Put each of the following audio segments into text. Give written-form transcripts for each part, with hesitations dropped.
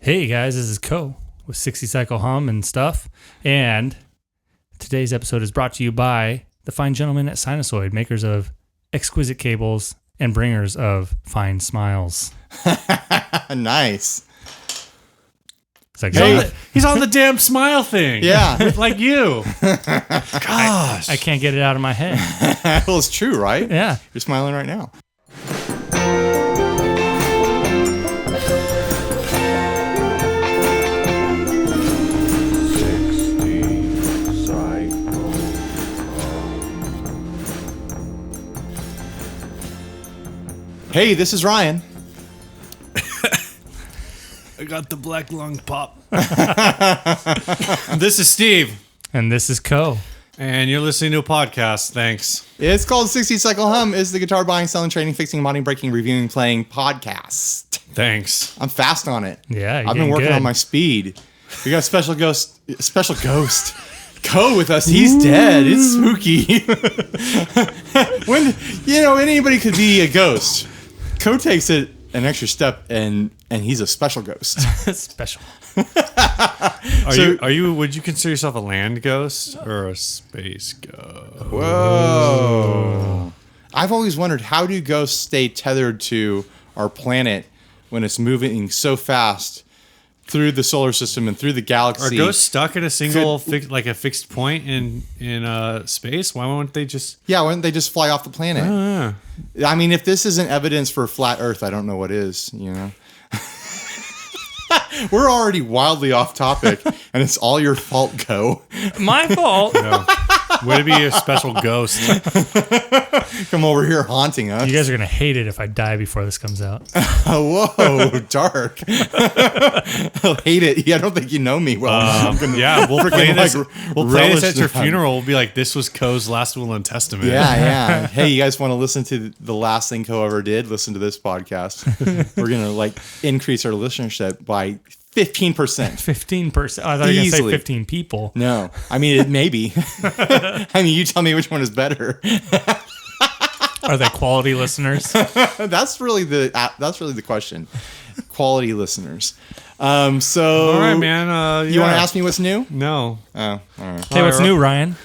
Hey guys, this is Coe with 60 Cycle Hum and stuff. And today's episode is brought to you by the fine gentlemen at Sinasoid, makers of exquisite cables and bringers of fine smiles. Nice. He's on the damn smile thing. Yeah. Like you. Gosh. I can't get it out of my head. Well, it's true, right? Yeah. You're smiling right now. Hey, this is Ryan. I got the black lung pop. This is Steve. And this is Coe. And you're listening to a podcast. Thanks. It's called 60 Cycle Hum. It's the guitar buying, selling, trading, fixing, modding, breaking, reviewing, playing podcast. Thanks. I'm fast on it. Yeah, I've been working on my speed. We got a special ghost Coe with us. He's dead. It's spooky. When anybody could be a ghost. Coe takes it an extra step, and he's a special ghost. Special. Would you consider yourself a land ghost or a space ghost? Whoa. I've always wondered, how do ghosts stay tethered to our planet when it's moving so fast through the solar system and through the galaxy? Are ghosts stuck at a single fixed point in space? Why won't they just? Yeah, why don't they just fly off the planet? I mean, if this isn't evidence for flat Earth, I don't know what is. We're already wildly off topic, and it's all your fault, Coe. My fault. No. Would it be a special ghost? Come over here haunting us. You guys are going to hate it if I die before this comes out. Whoa, dark. I'll hate it. Yeah, I don't think you know me well. We'll play this. We'll play this at your time. funeral. We'll be like, this was Coe's last will and testament. Yeah. Hey, you guys want to listen to the last thing Coe ever did? Listen to this podcast. We're going to increase our listenership by 15%. 15%. I thought you were going to say 15 people. No. I mean, it may be. I mean, you tell me which one is better. Are they quality listeners? That's really the question. Quality listeners. So all right, man. You want to ask me what's new? No. Oh, all right. Hey, what's new, Ryan?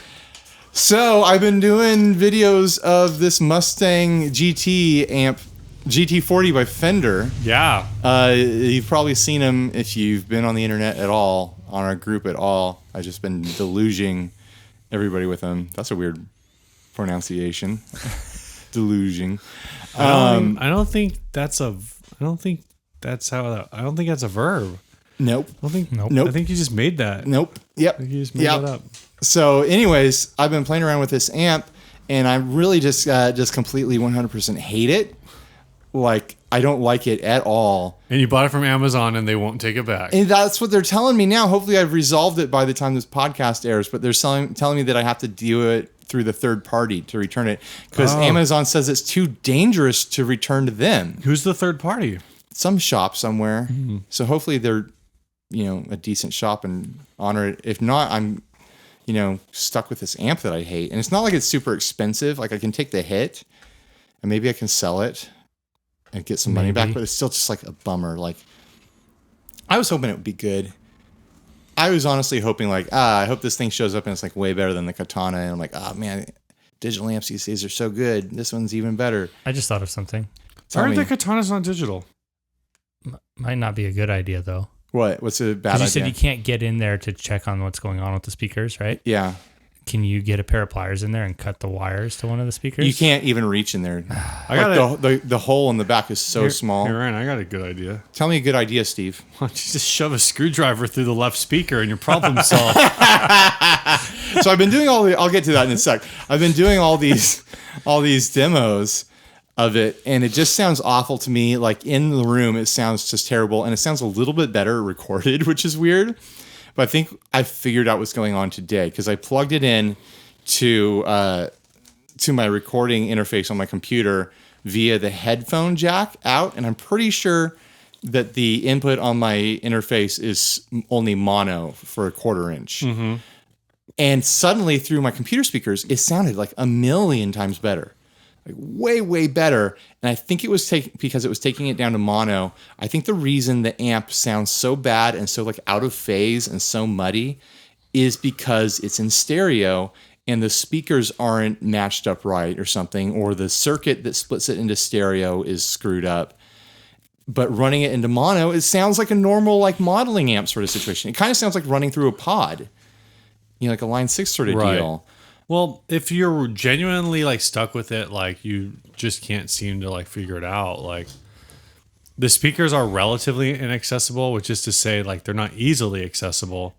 So I've been doing videos of this Mustang GT amp, GT40 by Fender. Yeah. You've probably seen him if you've been on the internet at all, on our group at all. I've just been deluging everybody with him. That's a weird pronunciation. Deluging. I don't think that's a verb. Nope. I think Nope. I think you just made that. Nope. Yep. I think you just made that up. So anyways, I've been playing around with this amp, and I really just completely 100% hate it. Like, I don't like it at all. And you bought it from Amazon and they won't take it back. And that's what they're telling me now. Hopefully I've resolved it by the time this podcast airs, but they're telling me that I have to do it through the third party to return it because Amazon says it's too dangerous to return to them. Who's the third party? Some shop somewhere. Mm-hmm. So hopefully they're, a decent shop and honor it. If not, I'm, stuck with this amp that I hate. And it's not like it's super expensive. Like, I can take the hit and maybe I can sell it and get some money back, but it's still just like a bummer. Like, I was hoping it would be good. I was honestly hoping I hope this thing shows up and it's like way better than the Katana. And I'm like, man, digital amps these days are so good. This one's even better. I just thought of something. Why aren't the Katanas not digital? Might not be a good idea, though. What? What's a bad idea? You said you can't get in there to check on what's going on with the speakers, right? Yeah. Can you get a pair of pliers in there and cut the wires to one of the speakers? You can't even reach in there. The hole in the back is so small. Hey, Ryan, I got a good idea. Tell me a good idea, Steve. Why don't you just shove a screwdriver through the left speaker and your problem solved? So I've been doing I'll get to that in a sec. I've been doing all these demos of it, and it just sounds awful to me. Like, in the room, it sounds just terrible, and it sounds a little bit better recorded, which is weird. But I think I figured out what's going on today because I plugged it in to my recording interface on my computer via the headphone jack out, and I'm pretty sure that the input on my interface is only mono for a 1/4 inch. Mm-hmm. And suddenly, through my computer speakers, it sounded like a million times better. like way, way better. And I think it was because it was taking it down to mono. I think the reason the amp sounds so bad and so like out of phase and so muddy is because it's in stereo and the speakers aren't matched up right or something, or the circuit that splits it into stereo is screwed up. But running it into mono, it sounds like a normal like modeling amp sort of situation. It kind of sounds like running through a pod, like a Line 6 sort of deal. Well, if you're genuinely like stuck with it, like you just can't seem to like figure it out, like the speakers are relatively inaccessible, which is to say like they're not easily accessible.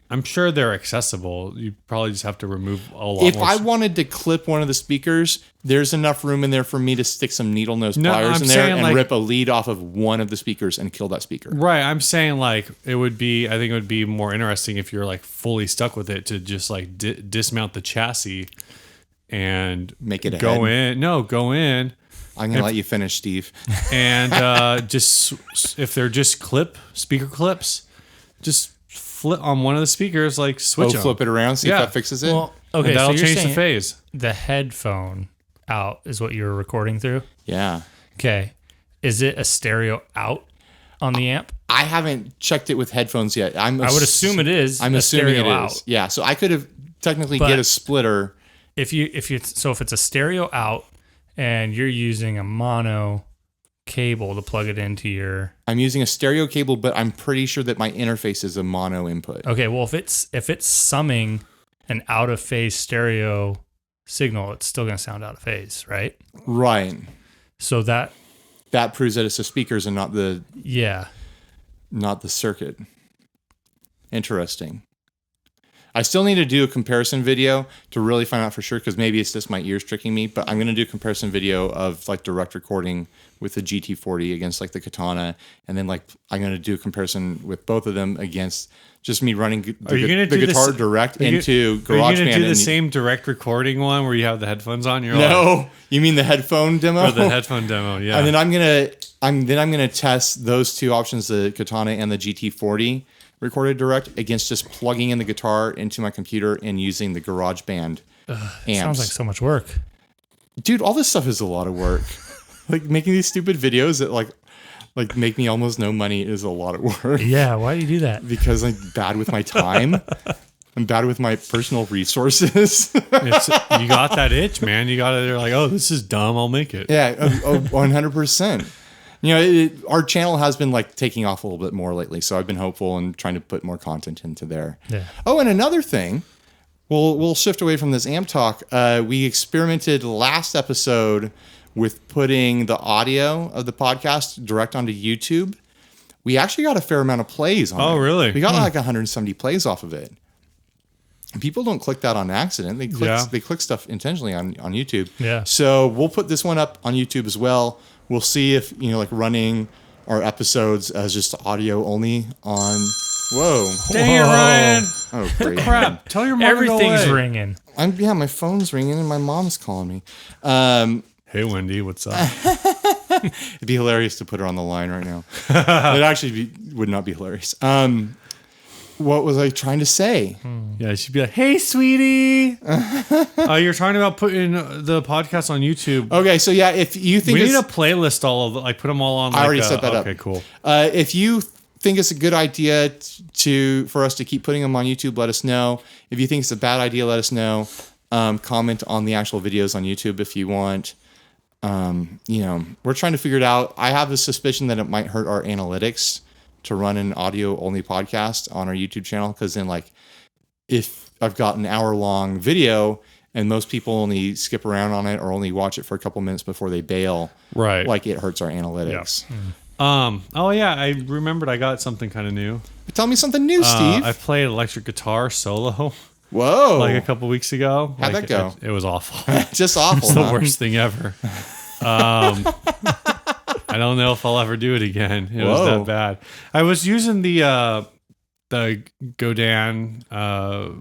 I'm sure they're accessible. You probably just have to remove a lot. If I wanted to clip one of the speakers, there's enough room in there for me to stick some needle nose pliers in there and rip a lead off of one of the speakers and kill that speaker. Right. I'm saying like I think it would be more interesting if you're like fully stuck with it to just like dismount the chassis and make it go in. No, go in. I'm going to let you finish, Steve. And just if they're just speaker clips, just flip on one of the speakers, like switch them. Flip it around, see if that fixes it. Well, okay, and that'll so change the phase. The headphone out is what you're recording through? Yeah. Okay. Is it a stereo out on the amp? I haven't checked it with headphones yet. I would assume it is. I'm assuming it out. is. Yeah, so I could have technically get a splitter. If it's a stereo out and you're using a mono cable to plug it into your... I'm using a stereo cable, but I'm pretty sure that my interface is a mono input. Okay, well, if it's summing an out of phase stereo signal, it's still going to sound out of phase, right? Right. So that proves that it's the speakers and not the circuit. Interesting. I still need to do a comparison video to really find out for sure, because maybe it's just my ears tricking me, but I'm going to do a comparison video of like direct recording with the GT40 against like the Katana, and then like I'm going to do a comparison with both of them against just me running the guitar direct into GarageBand. Are you going to do the same direct recording one where you have the headphones on? No, you mean the headphone demo? Or the headphone demo, yeah. And then I'm gonna test those two options, the Katana and the GT40 recorded direct, against just plugging in the guitar into my computer and using the GarageBand amps. Sounds like so much work. Dude, all this stuff is a lot of work. Like making these stupid videos that like make me almost no money is a lot of work. Yeah, why do you do that? Because I'm bad with my time. I'm bad with my personal resources. You got that itch, man. They're like, oh, this is dumb. I'll make it. Yeah, 100%. Our channel has been like taking off a little bit more lately, so I've been hopeful and trying to put more content into there. Yeah. Oh, and another thing, we'll shift away from this amp talk. We experimented last episode with putting the audio of the podcast direct onto YouTube. We actually got a fair amount of plays on it. Oh, really? We got like 170 plays off of it. And people don't click that on accident. They click stuff intentionally on YouTube. Yeah. So we'll put this one up on YouTube as well. We'll see if, like running our episodes as just audio only on... Whoa. Dang it, Ryan. Oh, great. Crap. Tell your mom Everything's to go away. ringing. My phone's ringing and my mom's calling me. Hey, Wendy, what's up? It'd be hilarious to put her on the line right now. It actually would not be hilarious. What was I trying to say? Yeah, she'd be like, hey, sweetie. You're talking about putting the podcast on YouTube. Okay, so yeah, if you think we need a playlist, put them all on. I already set that up. Okay, cool. If you think it's a good idea for us to keep putting them on YouTube, let us know. If you think it's a bad idea, let us know. Comment on the actual videos on YouTube if you want. We're trying to figure it out. I have a suspicion that it might hurt our analytics to run an audio only podcast on our YouTube channel, because then like if I've got an hour-long video and most people only skip around on it or only watch it for a couple minutes before they bail, right? Like it hurts our analytics. Yeah. Oh yeah, I remembered I got something kind of new. Tell me something new, Steve. I played electric guitar solo. Whoa! Like a couple weeks ago. How'd that go? It was awful. Just awful. It's the worst thing ever. I don't know if I'll ever do it again. It was that bad. I was using the Godin wow.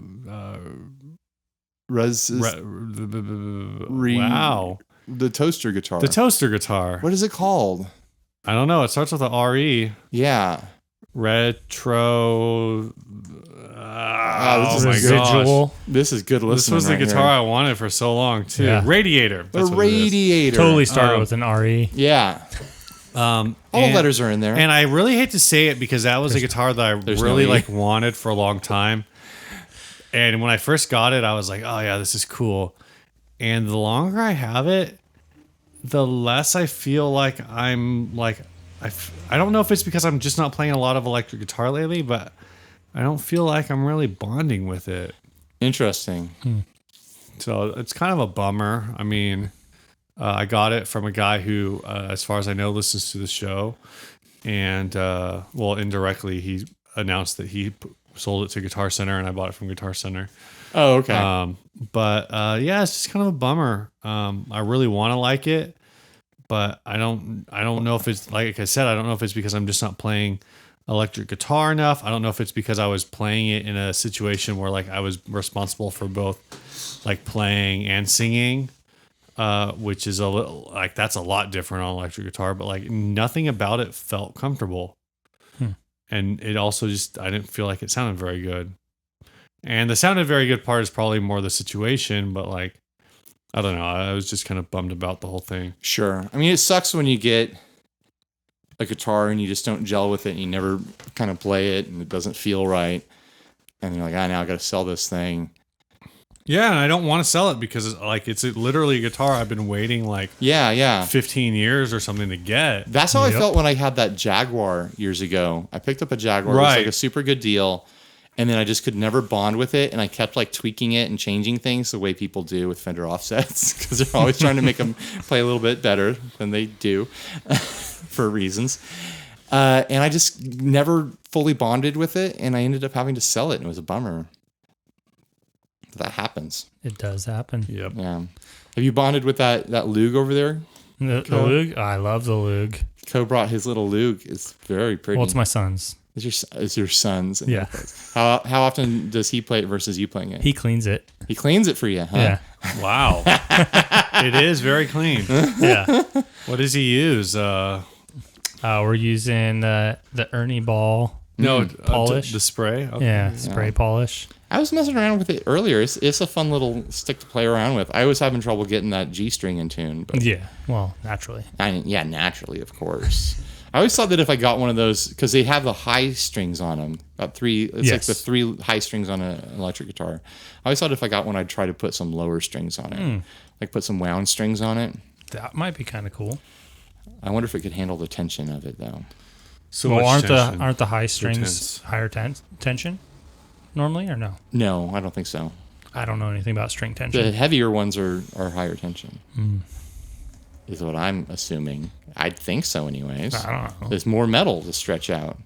The toaster guitar. The toaster guitar. What is it called? I don't know. It starts with a RE. Yeah. Retro. this is Residual. This is good listening. This was the guitar I wanted for so long too. Yeah. Radiator. The Radiator. Totally started with an RE. Yeah. All the letters are in there. And I really hate to say it because that was a guitar that I really no E. wanted for a long time. And when I first got it, I was like, oh yeah, this is cool. And the longer I have it, the less I feel like I'm like, I don't know if it's because I'm just not playing a lot of electric guitar lately, but I don't feel like I'm really bonding with it. Interesting. So it's kind of a bummer. I mean, I got it from a guy who, as far as I know, listens to the show. And, well, indirectly, he announced that he sold it to Guitar Center, and I bought it from Guitar Center. Oh, okay. But yeah, it's just kind of a bummer. I really want to like it, but I don't know if it's, like I said, I don't know if it's because I'm just not playing electric guitar enough. I don't know if it's because I was playing it in a situation where like I was responsible for both like playing and singing, which is a little like that's a lot different on electric guitar, but like nothing about it felt comfortable. And it also just, I didn't feel like it sounded very good. And the sounded very good part is probably more the situation, but like, I don't know. I was just kind of bummed about the whole thing. Sure. I mean, it sucks when you get a guitar and you just don't gel with it and you never kind of play it and it doesn't feel right. And you're like, now I got to sell this thing. Yeah, and I don't want to sell it because it's literally a guitar I've been waiting like 15 years or something to get. That's how I felt when I had that Jaguar years ago. I picked up a Jaguar. It was like a super good deal. And then I just could never bond with it. And I kept like tweaking it and changing things the way people do with Fender offsets because they're always trying to make them play a little bit better than they do for reasons. And I just never fully bonded with it. And I ended up having to sell it. And it was a bummer. That happens. It does happen. Yep. Yeah. Have you bonded with that Lug over there? The Lug? I love the Lug. Coe brought his little Lug. It's very pretty. Well, it's my son's. It's your son's. Yeah. How often does he play it versus you playing it? He cleans it. He cleans it for you, huh? Yeah. Wow. It is very clean. Yeah. What does he use? We're using the Ernie Ball polish. The spray? Okay. Yeah, spray polish. I was messing around with it earlier. It's a fun little stick to play around with. I was having trouble getting that G string in tune. But Yeah, well, naturally. Naturally, of course. I always thought that if I got one of those, because they have the high strings on them, like the 3 high strings on an electric guitar. I always thought if I got one, I'd try to put some lower strings on it. Like put some wound strings on it. That might be kind of cool. I wonder if it could handle the tension of it, though. So well, much tension. aren't the high strings tense. higher tension normally, or no? No, I don't think so. I don't know anything about string tension. The heavier ones are higher tension. Is what I'm assuming. I'd think so anyways. I don't know. There's more metal to stretch out.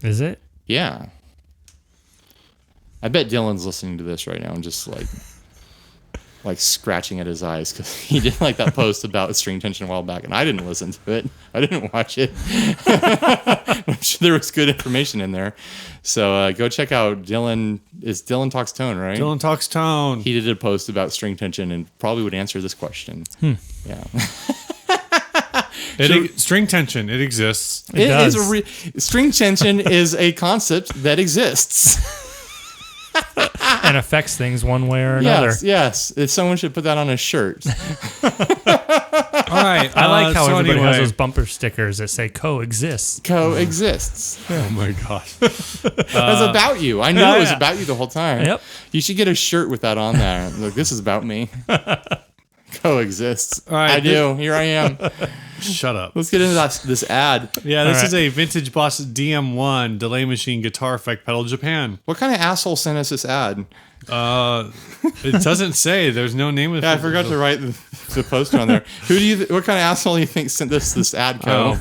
Is it? Yeah. I bet Dylan's listening to this right now and just like scratching at his eyes because he did like that post about string tension a while back, and I didn't listen to it. I didn't watch it. I'm sure there was good information in there. So go check out Dylan. It's Dylan Talks Tone, right? Dylan Talks Tone. He did a post about string tension and probably would answer this question. Yeah. String tension, it exists. It does. String tension is a concept that exists. And affects things one way or another. Yes. Someone should put that on a shirt. All right. I like how everybody has anyway. those bumper stickers that say coexists. Coexists. Oh my gosh. That's about you. I knew it was about you the whole time. Yep. You should get a shirt with that on there. Look, this is about me. Coexists. All right, I do. Here I am. Shut up. Let's get into this ad. Yeah, this All is a Vintage Boss DM1 delay machine guitar effect pedal Japan. What kind of asshole sent us this ad? It doesn't say. There's no name of it. Yeah, I forgot to write the poster on there. What kind of asshole do you think sent this ad, Coe?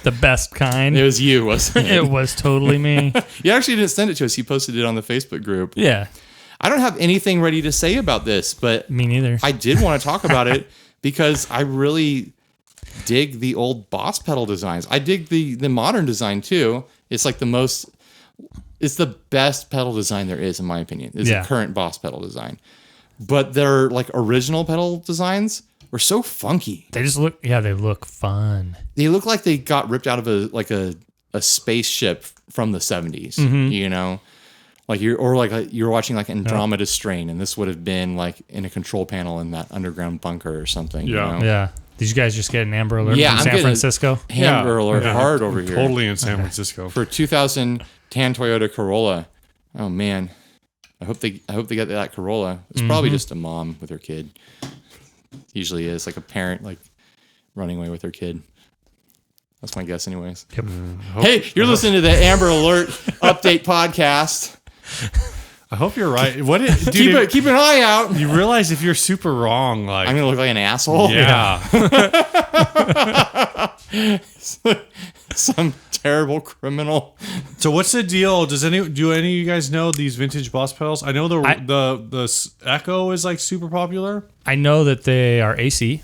The best kind. It was you, wasn't it? It was totally me. You actually didn't send it to us. You posted it on the Facebook group. Yeah. I don't have anything ready to say about this, but Me neither. I did want to talk about it because I really dig the old Boss pedal designs. I dig the modern design too. It's like it's the best pedal design there is, in my opinion, is the current Boss pedal design. But their like original pedal designs were so funky. They just look, they look fun. They look like they got ripped out of a spaceship from the 70s, you know? Like you're watching like Andromeda Strain, and this would have been like in a control panel in that underground bunker or something. Yeah. You know? Yeah. Did you guys just get an Amber Alert Yeah, from I'm San getting Francisco? Amber Alert hard over here. Totally in San Francisco. For 2000 tan Toyota Corolla. Oh man, I hope they get that Corolla. It's probably just a mom with her kid. Usually is like a parent like running away with her kid. That's my guess, anyways. Yep. Hey, you're listening to the Amber Alert Update Podcast. I hope you're right. What, dude? Keep an eye out. You realize if you're super wrong, like I'm gonna look like an asshole. yeah. Some terrible criminal. So what's the deal? Do any of you guys know these vintage Boss pedals? I know the Echo is like super popular. I know that they are AC.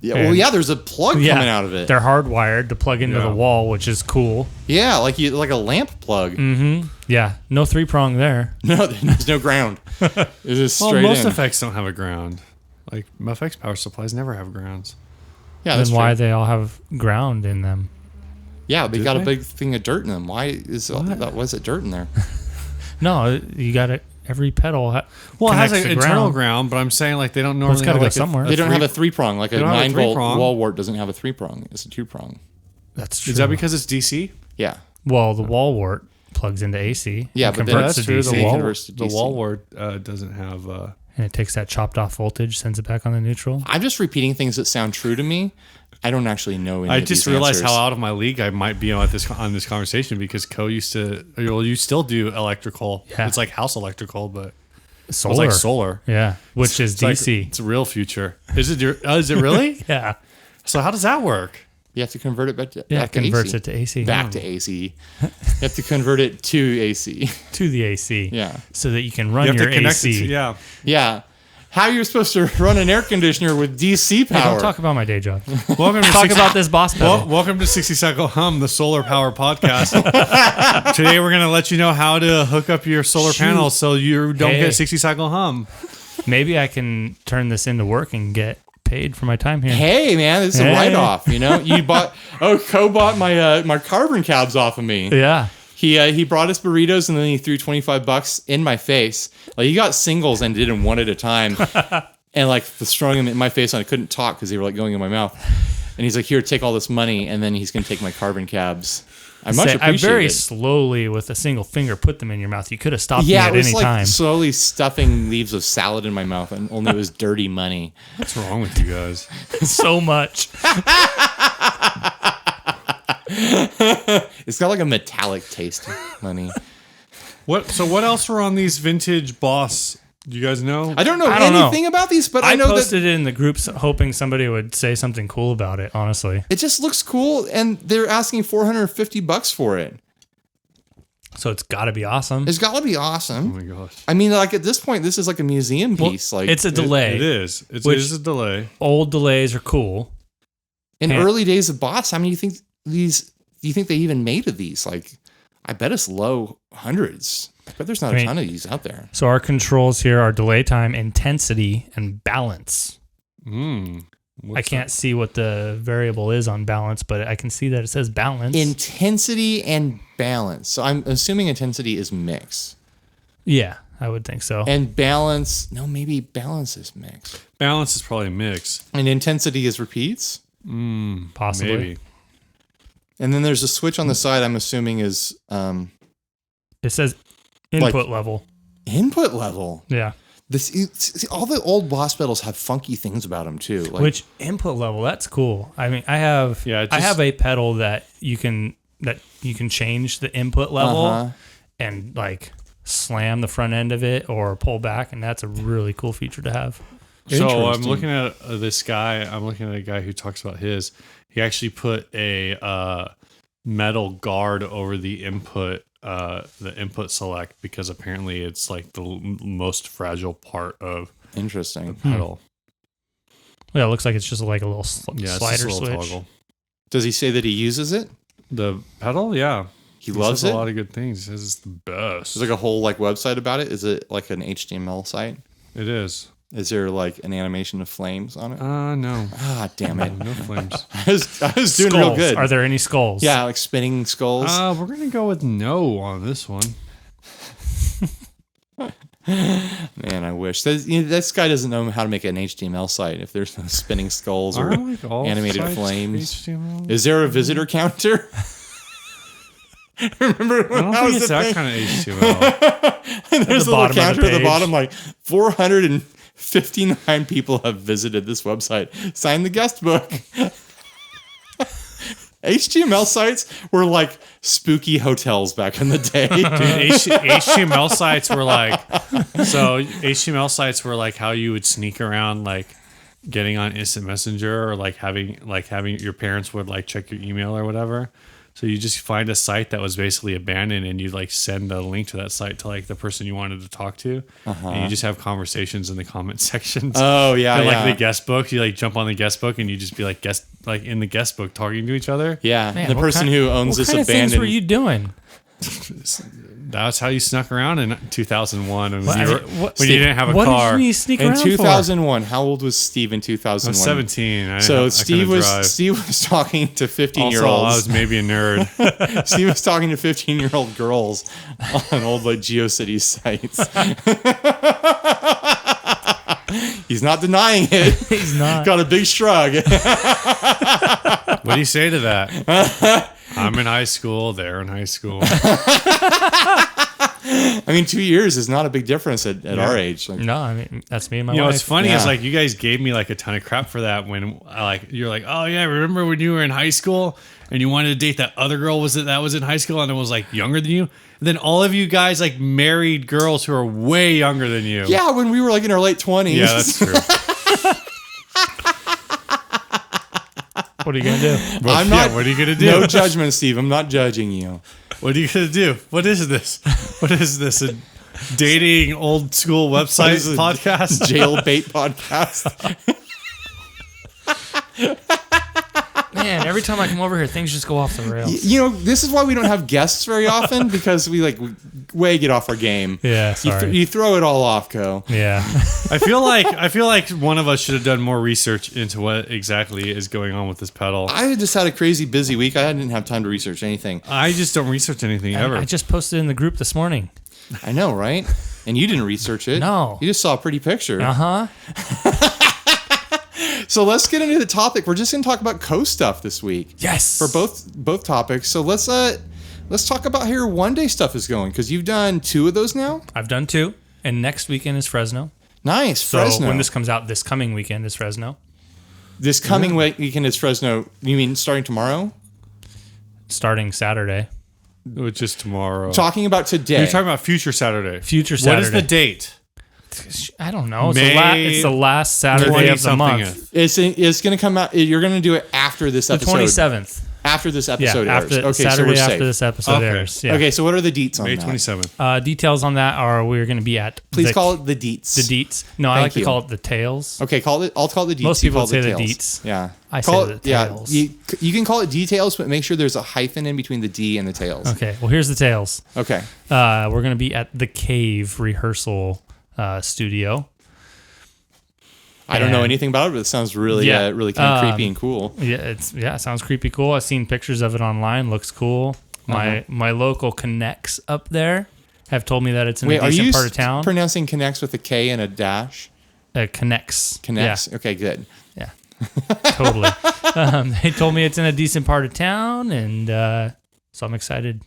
Yeah, well, yeah. There's a plug coming out of it. They're hardwired to plug into Yeah. the wall, which is cool. Yeah, like a lamp plug. Yeah. No 3-prong there. No, there's no ground. It's just Well, straight most in. effects don't have a ground. Like FX power supplies never have grounds. Yeah, that's Then why true. they all have ground in them? Yeah, they Did got a they? big thing of dirt in them. Why is that? Was it dirt in there? No, you got it. Every pedal. Well, it has connects an to internal ground, but I'm saying like they don't normally. it's gotta have, go like, somewhere. They don't have a 3-prong. Like a don't have a 9-volt 3-prong. wall wart doesn't have a 3-prong. It's a 2-prong. That's true. Is that because it's DC? Yeah. Well, the wall wart plugs into AC. Yeah, and but then converts that's to true. DC, The converts to The DC. wall wart doesn't have. and it takes that chopped off voltage, sends it back on the neutral. I'm just repeating things that sound true to me. I don't actually know any I of just these realized answers. how out of my league I might be on this conversation because Coe used to. Well, you still do electrical. Yeah. It's like house electrical, but Solar. it's like solar. Yeah, which is It's like- DC. it's a real future. Is it? Is it really? Yeah. So how does that work? You have to convert it back to, Yeah, back it to converts AC. it to AC. Back to AC. You have to convert it to AC. To the AC. Yeah. So that you can run You have your to connect AC. it. To, yeah. Yeah. How you're supposed to run an air conditioner with DC Hey, power? don't talk about my day job. Welcome to Talk about this boss pedal. Welcome to 60 Cycle Hum, the solar power podcast. Today we're going to let you know how to hook up your solar panels so you don't Hey. get 60 Cycle Hum. Maybe I can turn this into work and get paid for my time here. Hey man, it's a Hey. write-off. You know, you bought. Coe bought my my carbon cabs off of me. Yeah. He brought us burritos and then he threw $25 in my face. Like he got singles and did them one at a time, and like throwing them in my face and I couldn't talk because they were like going in my mouth. And he's like, "Here, take all this money," and then he's gonna take my carbon cabs. I much I appreciate very it. slowly, with a single finger, put them in your mouth. You could have stopped Yeah, me it at was any like time. slowly stuffing leaves of salad in my mouth, and only it was dirty money. What's wrong with you guys? So much. It's got like a metallic taste, money. So what else were on these vintage Boss? Do you guys know? I don't know I don't know. anything about these, but I I know that posted it in the groups hoping somebody would say something cool about it, honestly. it just looks cool, and they're asking $450 for it. So it's got to be awesome. It's got to be Oh awesome. my gosh. I mean, like at this point, this is like a museum Well, piece. Like it's a delay. It is. It Which- is a delay. Old delays are cool. in and- early days of bots. How many do you think they even made of these? Like, I bet it's low hundreds. I bet there's not I a mean- ton of these out there. So our controls here are delay time, intensity, and balance. I can't see what the variable is on balance, but I can see that it says balance. Intensity and balance. So I'm assuming intensity is mix. Yeah, I would think so. And balance, no, maybe balance is mix. Balance is probably a mix. And intensity is repeats. Possibly. Maybe. And then there's a switch on the side, I'm assuming is It says input level. input level. Yeah. See, all the old boss pedals have funky things about them too. Like, Which input level? That's cool. I mean, I have a pedal that you can change the input level and like slam the front end of it or pull back, and that's a really cool feature to have. So I'm Interesting. looking at this guy. I'm looking at a guy who talks about his. He actually put a metal guard over the input select because apparently it's like the most fragile part of interesting. the pedal. Yeah, it looks like it's just like a little Yeah, it's slider just a little switch. toggle. Does he say that he uses it? The pedal, yeah, He loves says it. a lot of good things. He says it's the best. There's like a whole like website about it. Is it like an HTML site? It is. Is there like an animation of flames on it? No, Ah, damn it! no flames. I was doing real Skulls. good. Are there any skulls? Yeah, like spinning skulls. We're gonna go with no on this one. Man, I wish. This guy doesn't know how to make an HTML site if there's no spinning skulls or Aren't like all animated sites flames. HTML? Is there a visitor counter? Remember I don't that think was it's the that thing? kind of HTML. And there's the a little bottom of the counter at the page. bottom, like 459 people have visited this website. Sign the guest book. HTML sites were like spooky hotels back in the day. Dude, HTML sites were like, so HTML sites were like how you would sneak around, like getting on Instant Messenger, or like having your parents would like check your email or whatever. So you just find a site that was basically abandoned, and you like send a link to that site to like the person you wanted to talk to, and you just have conversations in the comment sections. Oh yeah, And, like yeah. the guest book, you like jump on the guest book, and you just be like in the guest book talking to each other. Yeah, Man, the what person kind- who owns what this kind of things abandoned. were you doing? That's how you snuck around in 2001 when, What- you, were, what- when you didn't have a what car. did you sneak In around 2001, how old was Steve in I 2001? was 17. I So I Steve couldn't drive. was talking to 15-year-olds. Also, I was maybe a nerd. Steve was talking to 15-year-old girls on old like GeoCities sites. He's not denying it. for? He's not. Got a big shrug. What do you say to that? I'm in high school. They're in high school. I mean, 2 years is not a big difference at our age. Like, No, I mean that's me and my You know, wife. what's funny Yeah. is like you guys gave me like a ton of crap for that when you're like, oh yeah, remember when you were in high school and you wanted to date that other girl that was in high school and it was like younger than you? And then all of you guys like married girls who are way younger than you. yeah, when we were like in our late 20s. Yeah, that's true. What are you gonna do? I'm not. What are you gonna do? No judgment, Steve. I'm not judging you. What are you gonna do? What is this? What is this? A dating old school website is it? podcast? Jailbait podcast. Man, every time I come over here, things just go off the rails. You know, this is why we don't have guests very often because we way get off our game. Yeah, sorry. You throw it all off, Co. Yeah. I feel like one of us should have done more research into what exactly is going on with this pedal. I just had a crazy busy week. I didn't have time to research anything. I just don't research anything ever. I just posted in the group this morning. I know, right? And you didn't research it. No. You just saw a pretty picture. Uh-huh. So let's get into the topic. We're just going to talk about Coe stuff this week. Yes. For both topics. So let's talk about how your one day stuff is going because you've done 2 of those now. I've done 2, and next weekend is Fresno. Nice, So Fresno. when this comes out, this coming weekend is Fresno. This coming weekend is Fresno. You mean starting tomorrow? Starting Saturday. Which is tomorrow. Talking about today. You're talking about future Saturday. Future Saturday. What is the date? I don't know. It's, May it's the last Saturday of the 20-something. month. It's going to come out. You're going to do it after this The episode. 27th. After this Yeah, episode airs. after, Okay, so Saturday we're after safe. this episode Okay. airs. Yeah. Okay, so what are the deets on May that? 27th. Details on that are we're going to be at Please the, call it the deets. the deets. No, I Thank like to you. call it the tails. Okay, I'll call it the deets. Most You people call it say the tails. deets. Yeah. I Call say it- the tails. Yeah, you can call it details, but make sure there's a hyphen in between the D and the tails. Okay. Well, here's the tails. Okay. We're going to be at the Cave rehearsal studio. I don't know And- anything about it, but it sounds really, Yeah. really kind of creepy and cool. Yeah, it sounds creepy cool. I've seen pictures of it online. Looks cool. My local connects up there have told me that it's in Wait, a are decent you part of town. pronouncing connects with a K and a dash? Connects. Connects. Okay, good. Yeah. Totally. They told me it's in a decent part of town, and so I'm excited.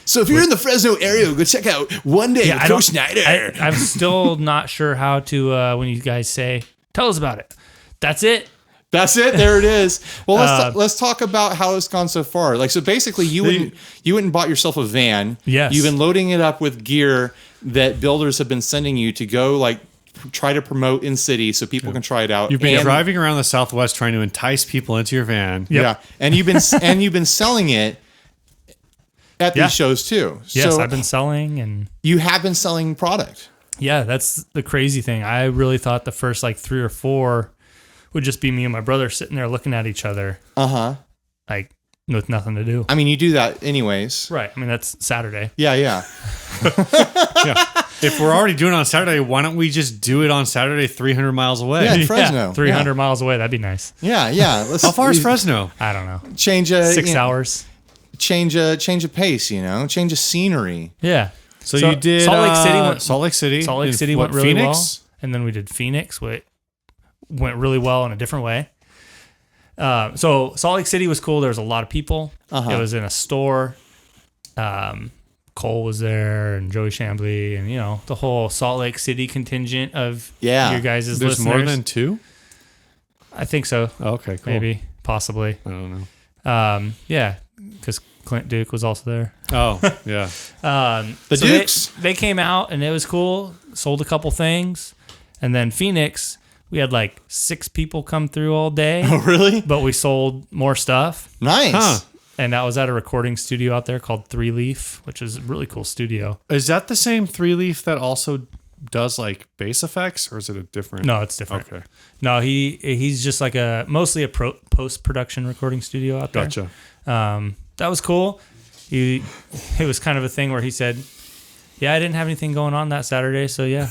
So if you're in the Fresno area, go check out One Day with Coach Schneider. I'm still not sure how to when you guys say, "Tell us about it." That's it. That's it. There it is. Well, let's talk about how it's gone so far. Like, so basically, you went and bought yourself a van. Yes. You've been loading it up with gear that builders have been sending you to go like try to promote in city so people can try it out. You've been And- driving around the Southwest trying to entice people into your van. Yep. Yeah, and you've been selling it at these shows too. Yes, So I've been selling, and you have been selling product. yeah, that's the crazy thing. I really thought the first like 3 or 4 would just be me and my brother sitting there looking at each other, like with nothing to do. I mean, you do that anyways. Right. I mean, that's Saturday. Yeah, yeah. Yeah. If we're already doing it on Saturday, why don't we just do it on Saturday 300 miles away? Yeah, in Fresno. 300 miles away. That'd be nice. Yeah, yeah. Let's, How far is Fresno? I don't know. Change a 6 hours. Change a pace. Change a scenery. Yeah. So you did Salt Lake City. Salt Lake City Went really Phoenix? well, and then we did Phoenix, which went really well in a different way. So Salt Lake City was cool. There was a lot of people. It was in a store. Cole was there, and Joey Chambly, and the whole Salt Lake City contingent of your guys' listeners. There's more than 2? I think so. Oh, okay, cool. Maybe, possibly. I don't know. Yeah, because Clint Duke was also there. Oh, yeah. The Dukes. They came out, and it was cool. Sold a couple things. And then Phoenix, we had like 6 people come through all day. Oh, really? But we sold more stuff. Nice. Huh. And that was at a recording studio out there called 3 Leaf, which is a really cool studio. Is that the same 3 Leaf that also does like bass effects, or is it a different? No, it's different. Okay. No, he's just like mostly a post-production recording studio out there. Gotcha. That was cool. It was kind of a thing where he said, "Yeah, I didn't have anything going on that Saturday, so yeah."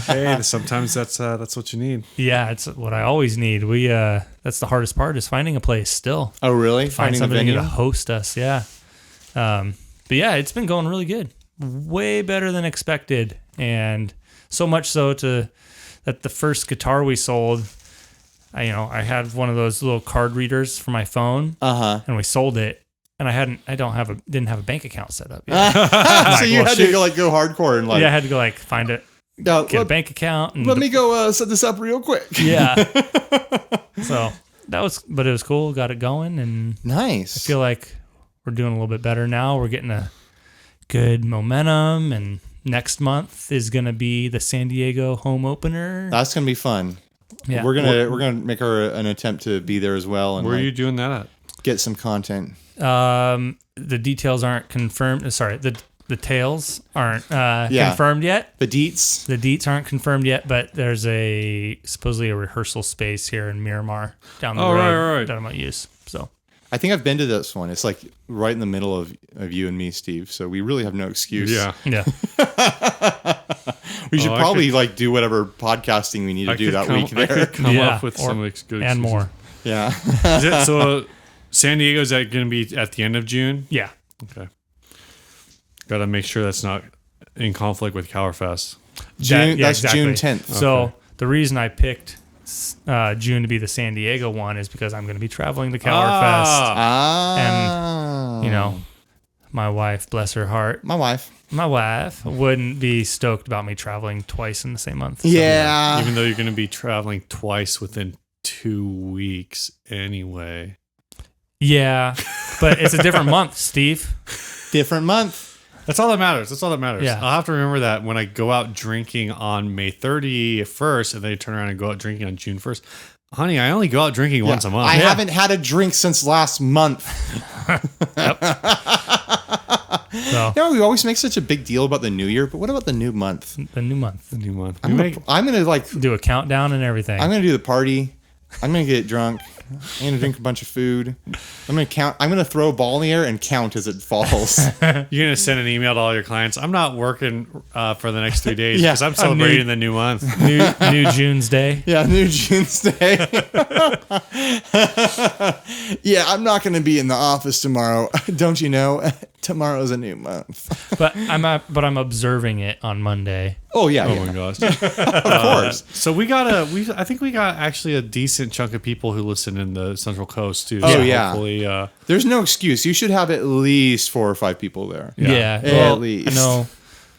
Hey, sometimes that's what you need. Yeah, it's what I always need. That's the hardest part is finding a place still. Oh, really? Find Finding a somebody venue? to host us, yeah. But yeah, it's been going really good. Way better than expected. And so much so that the first guitar we sold, I had one of those little card readers for my phone, and we sold it. And didn't have a bank account set up yet. So you had to go hardcore and I had to go find it, get a bank account. And let me go set this up real quick. Yeah. So but it was cool. Got it going, and Nice. I feel like we're doing a little bit better now. We're getting a good momentum, and next month is going to be the San Diego home opener. That's gonna be fun. Yeah. We're gonna make an attempt to be there as well, and Where are you doing that at? get some content. The details aren't confirmed. Sorry, the tails aren't confirmed yet. The deets. The deets aren't confirmed yet, but there's supposedly a rehearsal space here in Miramar down the road right. that I might use. So I think I've been to this one. It's like right in the middle of you and me, Steve. So we really have no excuse. Yeah. We should probably do whatever podcasting we need to do that week I there. could come up with some good excuses. and more. Yeah. Is it, so San Diego, is that going to be at the end of June? Yeah. Okay. Got to make sure that's not in conflict with Cowerfest. That's exactly. June 10th. So the reason I picked June to be the San Diego one is because I'm going to be traveling to Cowerfest. And, my wife, bless her heart, My wife wouldn't be stoked about me traveling twice in the same month. So, Yeah. Even though you're going to be traveling twice within 2 weeks anyway. Yeah, but it's a different month, Steve. Different month. That's all that matters. Yeah. I'll have to remember that when I go out drinking on May 31st and then I turn around and go out drinking on June 1st. Honey, I only go out drinking once a month. I haven't had a drink since last month. So We always make such a big deal about the new year, but what about the new month? the new month, New month. I'm gonna do a countdown and everything. I'm gonna do the party. I'm gonna get drunk. I'm gonna drink a bunch of food. I'm gonna throw a ball in the air and count as it falls. You're going to send an email to all your clients. I'm not working for the next 3 days Yeah. because I'm celebrating the new month. new June's Day. Yeah, New June's Day. Yeah, I'm not gonna be in the office tomorrow. Don't you know? Tomorrow's a new month. But I'm observing it on Monday. Oh yeah. Oh my gosh. Of course. So I think we got actually a decent chunk of people who listen in the Central Coast too. Oh, So yeah. Hopefully, There's no excuse. You should have at least 4 or 5 people there. Yeah. At least. I know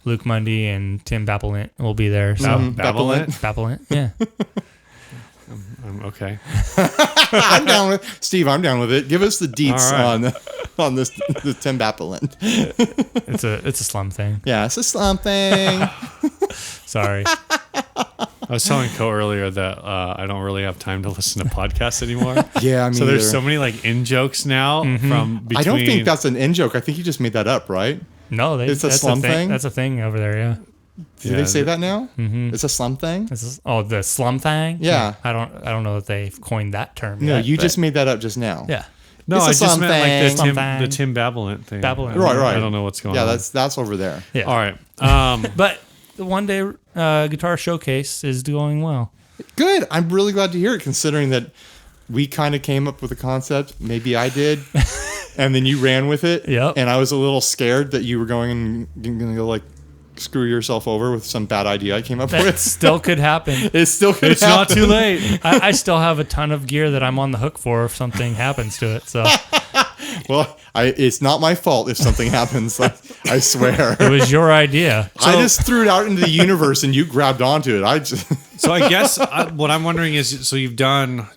Luke Mundy and Tim Bappelint will be there. So Babblement? Bappelint, yeah. Okay. I'm down with Steve. I'm down with it. Give us the deets All right. on this the Tim Bappelint. It's a slum thing. Yeah, it's a slump thing. Sorry. I was telling Co earlier that I don't really have time to listen to podcasts anymore. Yeah, I mean, So there's so many in jokes now from between. I don't think that's an in joke. I think you just made that up, right? No, It's a that's slum thing. thing? That's a thing over there. Yeah. Did they say that now? Mm-hmm. It's a slum thing. The slum thing. Yeah. I don't know that they've coined that term. No, yet, you but- just made that up just now. Yeah. No, It's a I just slum meant thing. Slum the thing. Tim Babblement thing. Babblement. Right. I don't know what's going on. Yeah, that's over there. Yeah. All right. But the One Day Guitar Showcase is going well. Good. I'm really glad to hear it, considering that we kind of came up with a concept. Maybe I did, and then you ran with it. Yep. And I was a little scared that you were going to go like screw yourself over with some bad idea I came up That with. still could happen. It still could It's not happen. too late. I still have a ton of gear that I'm on the hook for if something happens to it. So Well, it's not my fault if something happens. I swear. it was your idea. I just threw it out into the universe and you grabbed onto it. I just So I guess what I'm wondering is, so you've done